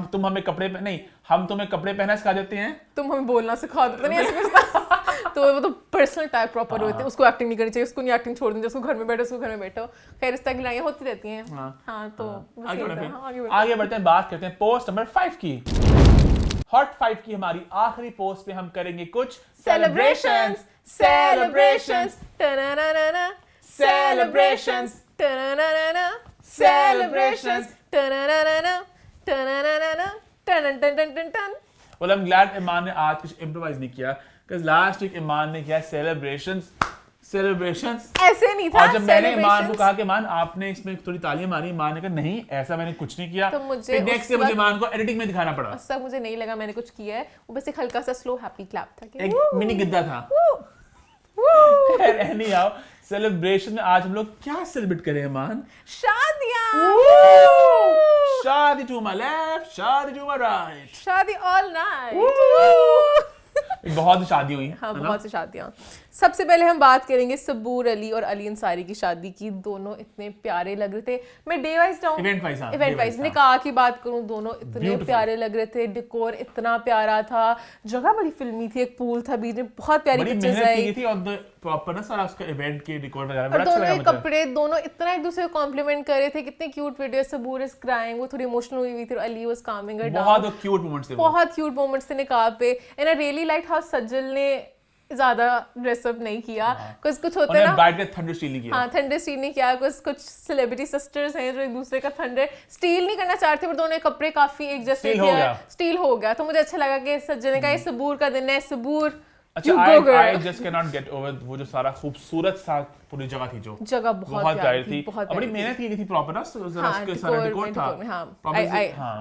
तुम हमें कपड़े नहीं, हम तुम्हें कपड़े पहना सिखा देते हैं, तुम हमें बोलना सिखा देते नहीं, ऐसे कुछ तो वो तो पर्सनल टैग प्रॉपर होते हैं, उसको एक्टिंग नहीं करनी चाहिए, उसको नहीं एक्टिंग छोड़ देनी, उसको घर में बैठो, उसको घर में बैठो। खैर इस तरह की लड़ाइयाँ होती रहती हैं। हाँ तो आगे बढ़ते हैं, बात करते हैं पोस्ट नंबर 5 की। हॉट 5 की हमारी आखिरी पोस्ट में हम करेंगे कुछ celebrations celebrations celebrations celebrations well I'm glad ईमान ने आज कुछ इम्प्रोवाइज नहीं किया, because last week ईमान ने किया सेलिब्रेशंस ऐसे नहीं था। और जब मैंने ईमान को कहा कि ईमान आपने इसमें थोड़ी तालियां मारी, ईमान ने कहा नहीं ऐसा मैंने कुछ नहीं किया। तो मुझे नेक्स्ट डे मुझे ईमान को एडिटिंग में दिखाना पड़ा। उस वक्त मुझे नहीं लगा मैंने कुछ किया है, वो बस एक हल्का सा स्लो हैप्पी क्लैप था कि एक मिनी गिद्दा था। एनी हाउ सेलिब्रेशन में आज हम लोग क्या सेलिब्रेट करें ईमान? शादियां। शादी टू माय लेफ्ट, शादी टू माय राइट, शादी ऑल नाइट। बहुत शादी हुई। हाँ बहुत सी शादियां। सबसे पहले हम बात करेंगे सबूर अली और अली अंसारी की शादी की। दोनों इतने प्यारे लग रहे थे। मैं डे वाइज जाऊँ, इवेंट वाइज निकाह की बात करूँ, दोनों इतने प्यारे लग रहे थे। डेकोर इतना प्यारा था, जगह बड़ी फिल्मी थी, एक पूल था बीच में, बहुत प्यारी पिक्चर्स आई थी। और प्रॉपर ना सारा उसका इवेंट के डेकोर वगैरह बड़ा अच्छा लगा मुझे। कपड़े दोनों इतना एक दूसरे को कॉम्प्लीमेंट कर रहे थे, कितने cute video. Saboor is crying, वो थोड़ी इमोशनल हुई थी, Ali was Kameng her down. बहुत क्यूट मोमेंट्स थे, बहुत क्यूट मोमेंट्स थे निकाह पे। And I really like how सज्जल ने ज्यादा ड्रेसअप नहीं किया, कुछ होता है ना ब्राइड का थंडर स्टील नहीं किया। हाँ थंडर स्टील नहीं किया। कुछ सेलिब्रिटी सिस्टर्स हैं जो एक दूसरे का थंडर स्टील नहीं करना चाहते, पर दोनों कपड़े काफी एक जैसे स्टील हो गया। तो मुझे अच्छा लगा कि सज्जल ने कहा ये सबूर का दिन है, सबूर अच्छा I just cannot get over वो जो सारा खूबसूरत सा पूरी जगह थी, जो जगह बहुत प्यारी थी, बहुत बड़ी मेहनत की गई थी प्रॉपर ना, जरा उसके सारा डेकोर था।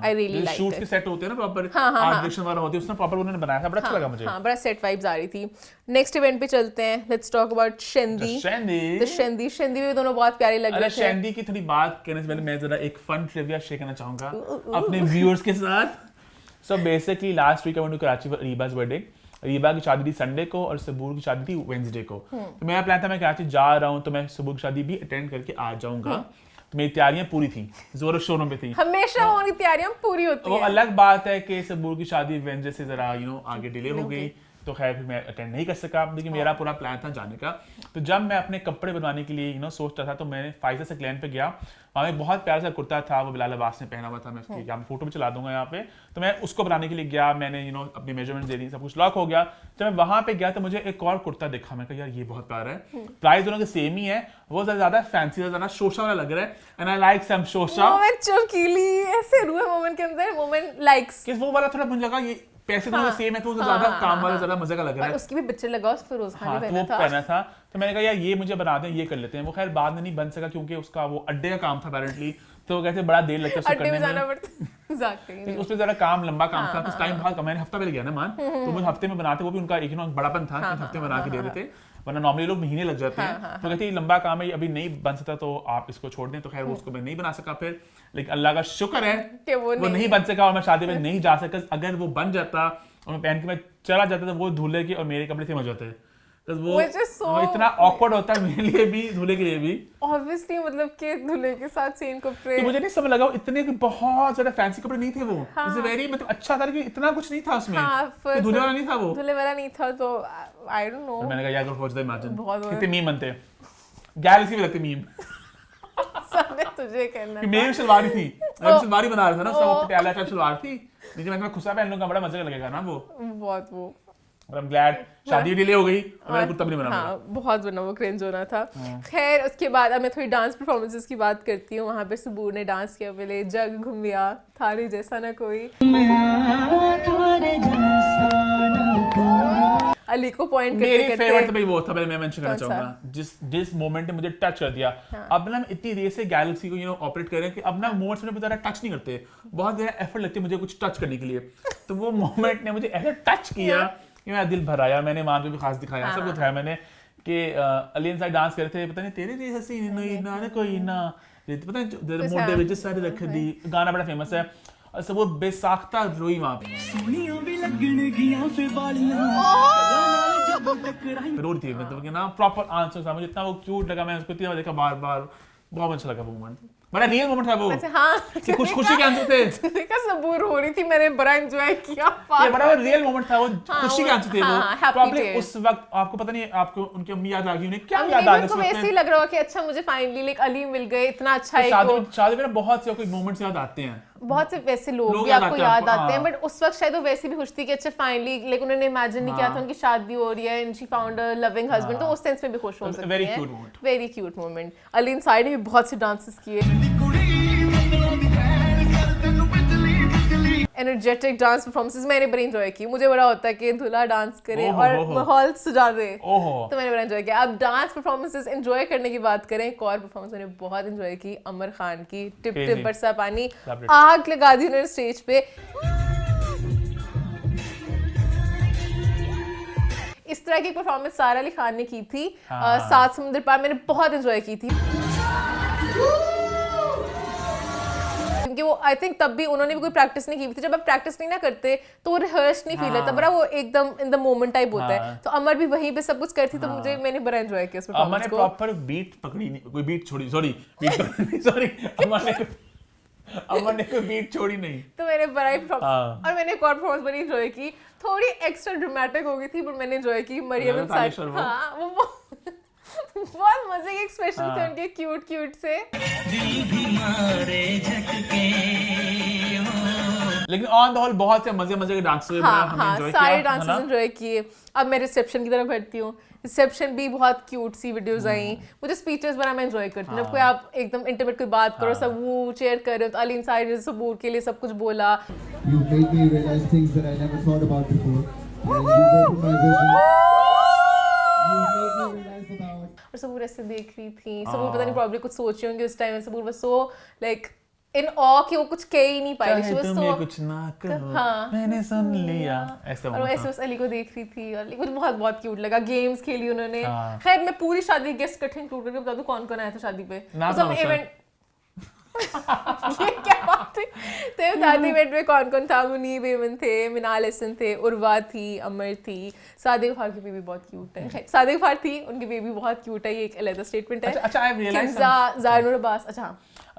I really liked शूट के सेट होते हैं ना प्रॉपर, आर्ट डायरेक्शन वाला होती है, उसने प्रॉपर उन्होंने बनाया था, बड़ा अच्छा लगा मुझे। हां बड़ा सेट वाइब्स आ रही थी। नेक्स्ट इवेंट पे चलते हैं, लेट्स टॉक अबाउट शेंदी। शेंदी भी दोनों बहुत प्यारे लग रहे थे। शेंदी की थोड़ी बात करने से पहले मैं जरा एक फन ट्रिविया शेयर करना चाहूंगा अपने व्यूअर्स के साथ। So basically last week I went to Karachi for Reeba's birthday. Reeba की शादी थी संडे को और सबूर की शादी थी वेडनेसडे को। तो मेरा प्लान था मैं कराची जा रहा हूँ तो मैं सबूर की शादी भी अटेंड करके आ जाऊंगा। तो मेरी तैयारियां पूरी थी, जोरों शोरों पे थी। हमेशा उनकी तैयारियां पूरी होती हैं। वो अलग बात है कि सबूर की शादी वेडनेसडे से जरा आगे डिले हो गई, तो खैर फिर मैं अटेंड नहीं कर सका, लेकिन मेरा पूरा प्लान था जाने का। तो जब मैं अपने कपड़े बनवाने के लिए सोचता था, तो मैंने फाइजर से क्लैन पे गया। वहाँ एक बहुत प्यारा सा कुर्ता था, वो बिलाल अब्बास ने पहना हुआ था, मैं उसकी यहाँ फोटो भी चला दूंगा यहाँ पे। तो मैं उसको बनाने के लिए गया, मैंने अपनी मेजरमेंट दे दी, सब कुछ लॉक हो गया। जब मैं वहाँ पे गया तो मुझे एक और कुर्ता देखा, मैं कहा यार ये बहुत प्यारा है। प्राइस दोनों के सेम ही है, वो ज्यादा फैंसी, ज्यादा शोशा वाला लग रहा है, एंड आई लाइक सम शोशा। मोमेंट चमकीली ऐसे रुए मोमेंट के अंदर, मोमेंट लाइक्स किस वो वाला थोड़ा मुझे लगा ये पैसे दोनों सेम है, तो ज्यादा काम वाला ज्यादा मजे का लग रहा है। उसकी भी पिक्चर लगा उस फिरोज खान ने पहना था। तो मैंने कहा यार ये मुझे बना दें, ये कर लेते हैं। वो खैर बाद में नहीं बन सका क्योंकि उसका वो अड्डे का काम था अपेरेंटली, तो कहते बड़ा देर लगता है उसको करने में। उसमें जरा काम लंबा काम था, कुछ टाइम बहुत कम, मैंने हफ्ता पहले गया ना मान, तो मुझे हफ्ते में बनाते, वो भी उनका एक बड़ापन था कि हफ्ते में बना के दे देते, वरना नॉर्मली लोग महीने लग जाते हैं। तो कहते लंबा काम है, अभी नहीं बन सकता तो आप इसको छोड़ दें। तो खैर उसको मैं नहीं बना सका फिर, लेकिन अल्लाह का शुक्र है कि वो नहीं बन सका और मैं शादी में नहीं जा सका। अगर वो बन जाता और मैं पहन के मैं चला जाता तो वो दूल्हे के और मेरे कपड़े सेम हो जाते। वो इतना ऑकवर्ड होता है मेरे लिए भी, दूल्हे के लिए भी ऑब्वियसली, मतलब कि दूल्हे के साथ सेम कपड़े। तो मुझे नहीं समझ लगा इतने बहुत ज्यादा फैंसी कपड़े नहीं थे वो। वेरी मतलब अच्छा था कि इतना कुछ नहीं था उसमें। तो दूल्हे वाला नहीं था वो, दूल्हे वाला नहीं था। तो आई डोंट नो, मैंने कहा यार सोच दे, इमेजिन कितने मीम बनते, गैलेक्सी में लगते मीम। सामने तुझे कहना था मेरी सलवारी थी, मैं सलवारी बना रहा था ना, उसका वो पटियाला टाइप सलवार थी, नीचे मैं खुसा पहन लूंगा, बड़ा मजा लगेगा ना वो बहुत। वो आई एम ग्लैड शादी डिले हो गई और मेरा कुर्ता भी नहीं बना। हाँ बहुत बना, वो क्रिंज होना था। खैर उसके बाद अब मैं थोड़ी डांस परफॉर्मेंसेस की बात करती हूँ। वहाँ पे सबूर ने डांस किया, पहले जग घूमिया थारे जैसा ना कोई, अली को पॉइंट करते मेरी फेवरेट तो भाई वो था, पहले मैं मेंशन करना चाहूंगा जिस मोमेंट ने मुझे टच कर दिया। अब ना इतनी देर से गैलेक्सी को ऑपरेट कर रहे हैं कि अब ना मोमेंट्स में ज़्यादा टच नहीं करते, बहुत ज़्यादा एफर्ट लगती है मुझे कुछ टच करने के लिए। तो वो मोमेंट ने मुझे ऐसे टच किया कि मेरा दिल भर आया। मैंने मान को भी खास दिखाया, सबको दिखाया मैंने कि अली साइड डांस कर रहे थे, पता नहीं तेरे जैसा हसीन ना कोई ना, पता नहीं मोटे विच सारे रख दी, गाना बड़ा फेमस है। और सब वो बेसाख्ता रोई वहां पे, रो रही थी, मतलब कि ना प्रॉपर आंसर था। मुझे इतना वो क्यूट लगा, मैं उसको इतना देखा बार बार, बहुत अच्छा लगा वो मोमेंट। बड़ा रियल मोमेंट था वो। अच्छा हाँ कि खुशी के आंसू थे। देखा सबूर हो रही थी, मैंने बड़ा एंजॉय किया। ये बड़ा रियल मोमेंट था वो, खुशी के आंसू थे वो। प्रॉब्लम थे उस वक्त आपको पता नहीं आपको उनकी अम्मी याद आ गई, उन्हें क्या याद आ गई? उनको वैसे ही लग रहा है कि अच्छा मुझे फाइनली लाइक अली मिल गए, इतना अच्छा है। शादी में बहुत से कोई मोमेंट्स याद आते हैं, बहुत से वैसे लोग भी आपको याद आते हैं, बट उस वक्त शायद वो वैसे भी खुश थी कि अच्छा फाइनली लाइक उन्होंने इमेजिन नहीं किया था उनकी शादी हो रही है and she found a loving husband, तो उस सेंस में भी खुश हो सकती है। Very cute moment. Ali inside ने भी बहुत से डांसेस किए, एनर्जेटिक डांस परफॉर्मेंसेस मैंने बड़ी एंजॉय की। मुझे बड़ा होता है कि दूल्हा डांस करे और माहौल सजा दे, तो मैंने बड़ा एंजॉय किया। अब डांस परफॉर्मेंसेस एंजॉय करने की बात करें, एक और परफॉर्मेंस मैंने बहुत एंजॉय की, अमर खान की टिप टिप बरसा पानी, आग लगा दी उन्होंने स्टेज पे। इस तरह की परफॉर्मेंस सारा अली खान ने की थी। सात समुंदर पार मैंने बहुत एंजॉय की थी, क्योंकि वो आई थिंक तब भी उन्होंने भी कोई प्रैक्टिस नहीं की थी। जब आप प्रैक्टिस नहीं ना करते तो वो रिहर्स नहीं फील होता, बड़ा वो एकदम इन द मोमेंट टाइप होता है। तो अमर भी वहीं पे सब कुछ करती, तो मैंने बड़ा एंजॉय किया उस परफॉर्मेंस को। अमर ने प्रॉपर बीट पकड़ी नहीं, कोई बीट छोड़ी, सॉरी अमर ने कोई बीट छोड़ी नहीं, तो मैंने बड़ा ही और मैंने एक और परफॉर्मेंस बड़ी एंजॉय की, थोड़ी एक्स्ट्रा ड्रामेटिक हो गई थी बट मैंने एंजॉय की। मरियम अंसारी, हाँ वो बहुत मजे के एक्सप्रेशन थे उनके, क्यूट क्यूट से। लेकिन ऑन द होल बहुत से मजे के डांस हुए, हमने एंजॉय किया, सारे डांसेस एंजॉय किए। अब मैं रिसेप्शन की तरफ बढ़ती हूँ। रिसेप्शन भी बहुत क्यूट सी वीडियोस आई। मुझे स्पीचेस बड़ा मैं एंजॉय करती हूँ, जब कोई आप एकदम इंटीमेट कोई बात करो, सब वो चेयर कर रहे हो, तो अली इंसाइड ने सबूर के लिए सब कुछ बोला। You made me realize things that I never thought about before. और सबूर ऐसे देख रही थी, सबूर पता नहीं प्रॉब्ली कुछ सोच रही होंगी उस टाइम। सबूर बस सो लाइक इन ऑ कि वो कुछ कह ही नहीं पाई, शी वाज सो कुछ ना कहो, मैंने सुन लिया, ऐसा। और ऐसे बस अली को देख रही थी और मुझे बहुत बहुत क्यूट लगा। गेम्स खेली उन्होंने। खैर मैं पूरी शादी गेस्ट कठिन इंक्लूड करके बता दूं कौन कौन आया था शादी पे। सब इवेंट ये क्या बात थी, तो शादी इवेंट में कौन कौन था? मुनीब एमन थे, मिनाल हसन थे, उर्वा थी, अमर थी, सादिक गफ्फार की बेबी बहुत क्यूट है। सादिक गफ्फार थी, उनकी बेबी बहुत क्यूट है, ये एक अलग स्टेटमेंट है। अच्छा आई रियलाइज ज़ानुर अब्बास, अच्छा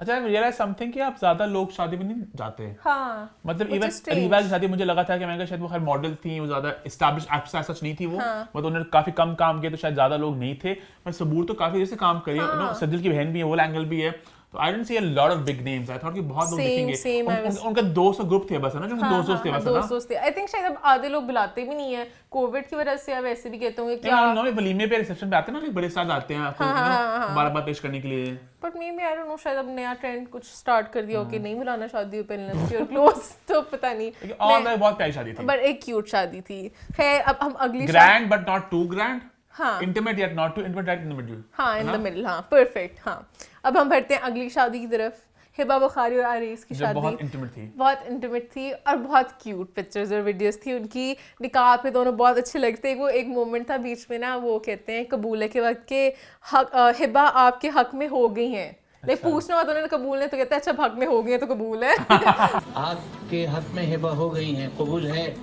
आई रियलाइज समथिंग कि आप ज्यादा लोग शादी में नहीं जाते। हाँ, मतलब इवन रीवा की शादी मुझे लगा था कि मैं शायद वो खैर मॉडल थी, वो ज्यादा एस्टैब्लिश एक्ट्रेस सच नहीं थी वो, मतलब उन्होंने काफी कम काम किया तो शायद ज्यादा लोग नहीं थे। पर सबूर तो काफी देर से काम करी है, सज्जल की बहन भी है, वो एंगल भी है, तो I didn't see a lot of big names. I thought कि बहुत लोग दिखेंगे। उनका 200 ग्रुप थे बस, है ना, जो 200 थे बस, ना 200 थे। आई थिंक शायद अब आधे लोग बुलाते भी नहीं है कोविड की वजह से, या वैसे भी कहते होंगे क्या नॉर्मल वलीमे पे रिसेप्शन पे आते हैं ना, बड़े साथ आते हैं आपको बार-बार पेश करने के लिए। But maybe I don't know, शायद अब नया ट्रेंड कुछ स्टार्ट कर दिया हो कि नहीं बुलाना शादियों पे अनलेस यू आर क्लोज, तो पता नहीं। और बहुत प्यारी शादी थी, बट एक क्यूट शादी थी। खैर अब हम अगली grand but not too grand, हाँ, intimate yet not too intimate, right in the middle, हाँ, इन द मिडिल, हाँ, परफेक्ट। हाँ, अब हम बढ़ते हैं अगली शादी की तरफ। हिबा बुखारी और आरिस की शादी बहुत इंटीमेट थी और बहुत क्यूट पिक्चर्स और वीडियोस थी उनकी। निकाह पे दोनों बहुत अच्छे लगते हैं। वो एक मोमेंट था बीच में ना, वो कहते हैं कबूल के वक्त के हिबा आपके हक में हो गई हैं। लाइक पूछना हुआ तो उन्होंने कबूल है, तो कहते हैं अच्छा हक में हो गई है तो कबूल है। आपके हक में हिबा हो गई हैं, कबूल है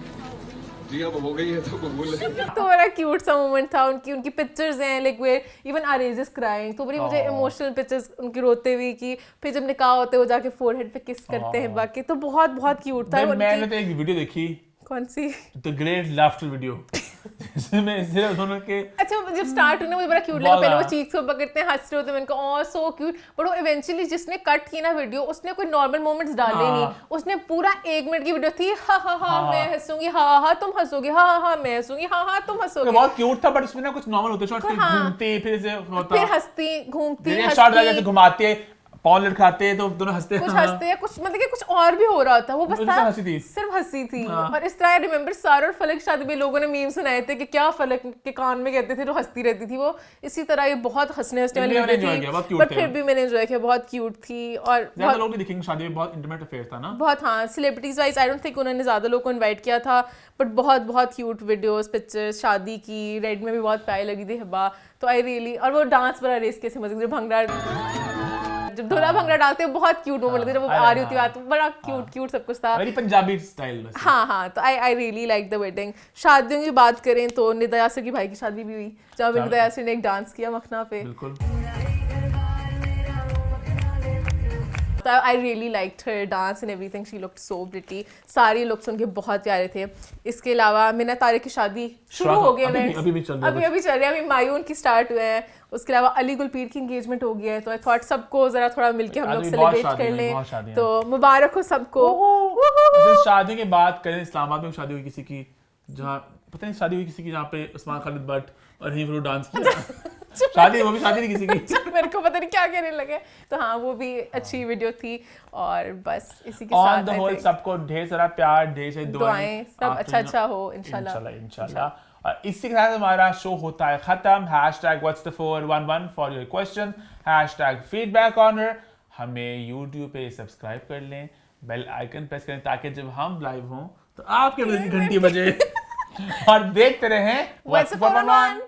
जी, अब हो गई है तो कबूल है। तो बड़ा क्यूट सा मोमेंट था। उनकी पिक्चर्स हैं like they even Aarez is crying, तो बड़ी मुझे इमोशनल पिक्चर्स उनकी रोते हुए की। फिर जब निकाह होते वो जाके फोरहेड पे किस करते हैं बाकी, तो बहुत बहुत क्यूट था। मैंने तो एक वीडियो देखी, कौन सी? द ग्रेट लाफ्टर वीडियो, जिसमें सिर्फ दोनों के, अच्छा जब स्टार्ट हुआ ना मुझे बड़ा क्यूट लगा। पहले वो चीक्स को पकड़ते हैं, हंस रहे होते हैं, मैंने कहा ओह सो क्यूट। बट वो इवेंचुअली जिसने कट की ना वीडियो, उसने कोई नॉर्मल मोमेंट्स डाले नहीं, उसने पूरा 1 मिनट की वीडियो थी। हाँ हाँ हाँ मैं हंसूंगी, हाँ हाँ तुम हंसोगे, हाँ हाँ मैं हंसूंगी, हाँ हाँ तुम हंसोगे। बहुत क्यूट था, बट उसमें ना कुछ नॉर्मल होते शॉट, घूमते फिर हंसती घूमती, शॉट लगा के घुमाते पॉन लटकाते तो दोनों हंसते, कुछ हंसते हैं, कुछ मतलब कि कुछ और भी हो रहा था। वो बस था सिर्फ हंसी थी। और इस तरह रिमेंबर सारा और फलक शादी में लोगों ने मीम सुनाए थे कि क्या फलक के कान में कहते थे जो हंसती रहती थी। वो इसी तरह ये बहुत हंसने वाली वीडियो थी, बट फिर भी मैंने एंजॉय किया, बहुत क्यूट थी। और ज्यादा लोग दिखेंगे शादी में, बहुत इंटीमेट अफेयर था ना, बहुत। हाँ, celebrities wise I don't think उन्होंने ज्यादा लोग को इनवाइट किया था, बट बहुत बहुत क्यूट वीडियोस पिक्चर्स शादी की। रेड में भी बहुत प्यारी लगी थी हिबा, तो आई रियली। और वो डांस वाला रेस कैसे मजे, जब भंगड़ा जब धुला भंगड़ा डालते हैं बहुत क्यूट मोमेंट लगता है, जब वो आ रही होती बात, बड़ा क्यूट सब कुछ था, वेरी पंजाबी स्टाइल में। हाँ, तो I really like the wedding. शादियों की बात करें तो निदा यासिर की भाई की शादी भी हुई, जहाँ निदा यासिर ने एक डांस किया मखना पे। तो I really liked her dance and everything, she looked so pretty, सारे लुक्स उनके बहुत प्यारे थे। इसके अलावा मिन्नत तारिक की शादी शुरू हो गई है, अभी भी चल रहा है, अभी चल रही है, अभी मायून की स्टार्ट हुए हैं। उसके अलावा अली गुलपीर की एंगेजमेंट हो गई है, तो आई थॉट सबको जरा थोड़ा मिलके हम लोग सेलिब्रेट कर लें, तो मुबारक हो सबको। शादी की बात करें, इस्लामाबाद में शादी हुई किसी की, जहाँ पता नहीं शादी हुई किसी की, जहाँ पे उस्मान खालिद भट्ट और रहीम फरूह डांस किया। शादी, वो भी शादी नहीं किसी की। मेरे को पता नहीं क्या कहने लगे, तो हाँ वो भी अच्छी वीडियो थी। और बस इसी के साथ ऑन द होल सबको ढेर सारा प्यार, ढेर सारी दुआएं, सब अच्छा हो इंशाल्लाह। और इसी के साथ हमारा शो होता है खत्म। #what's the 411 for your question, #feedbackcorner। हमें YouTube पे सब्सक्राइब कर लें, बेल आइकन प्रेस करें ताकि जब हम लाइव हों तो आपके घंटी बजे। और देखते रहें What's the 411।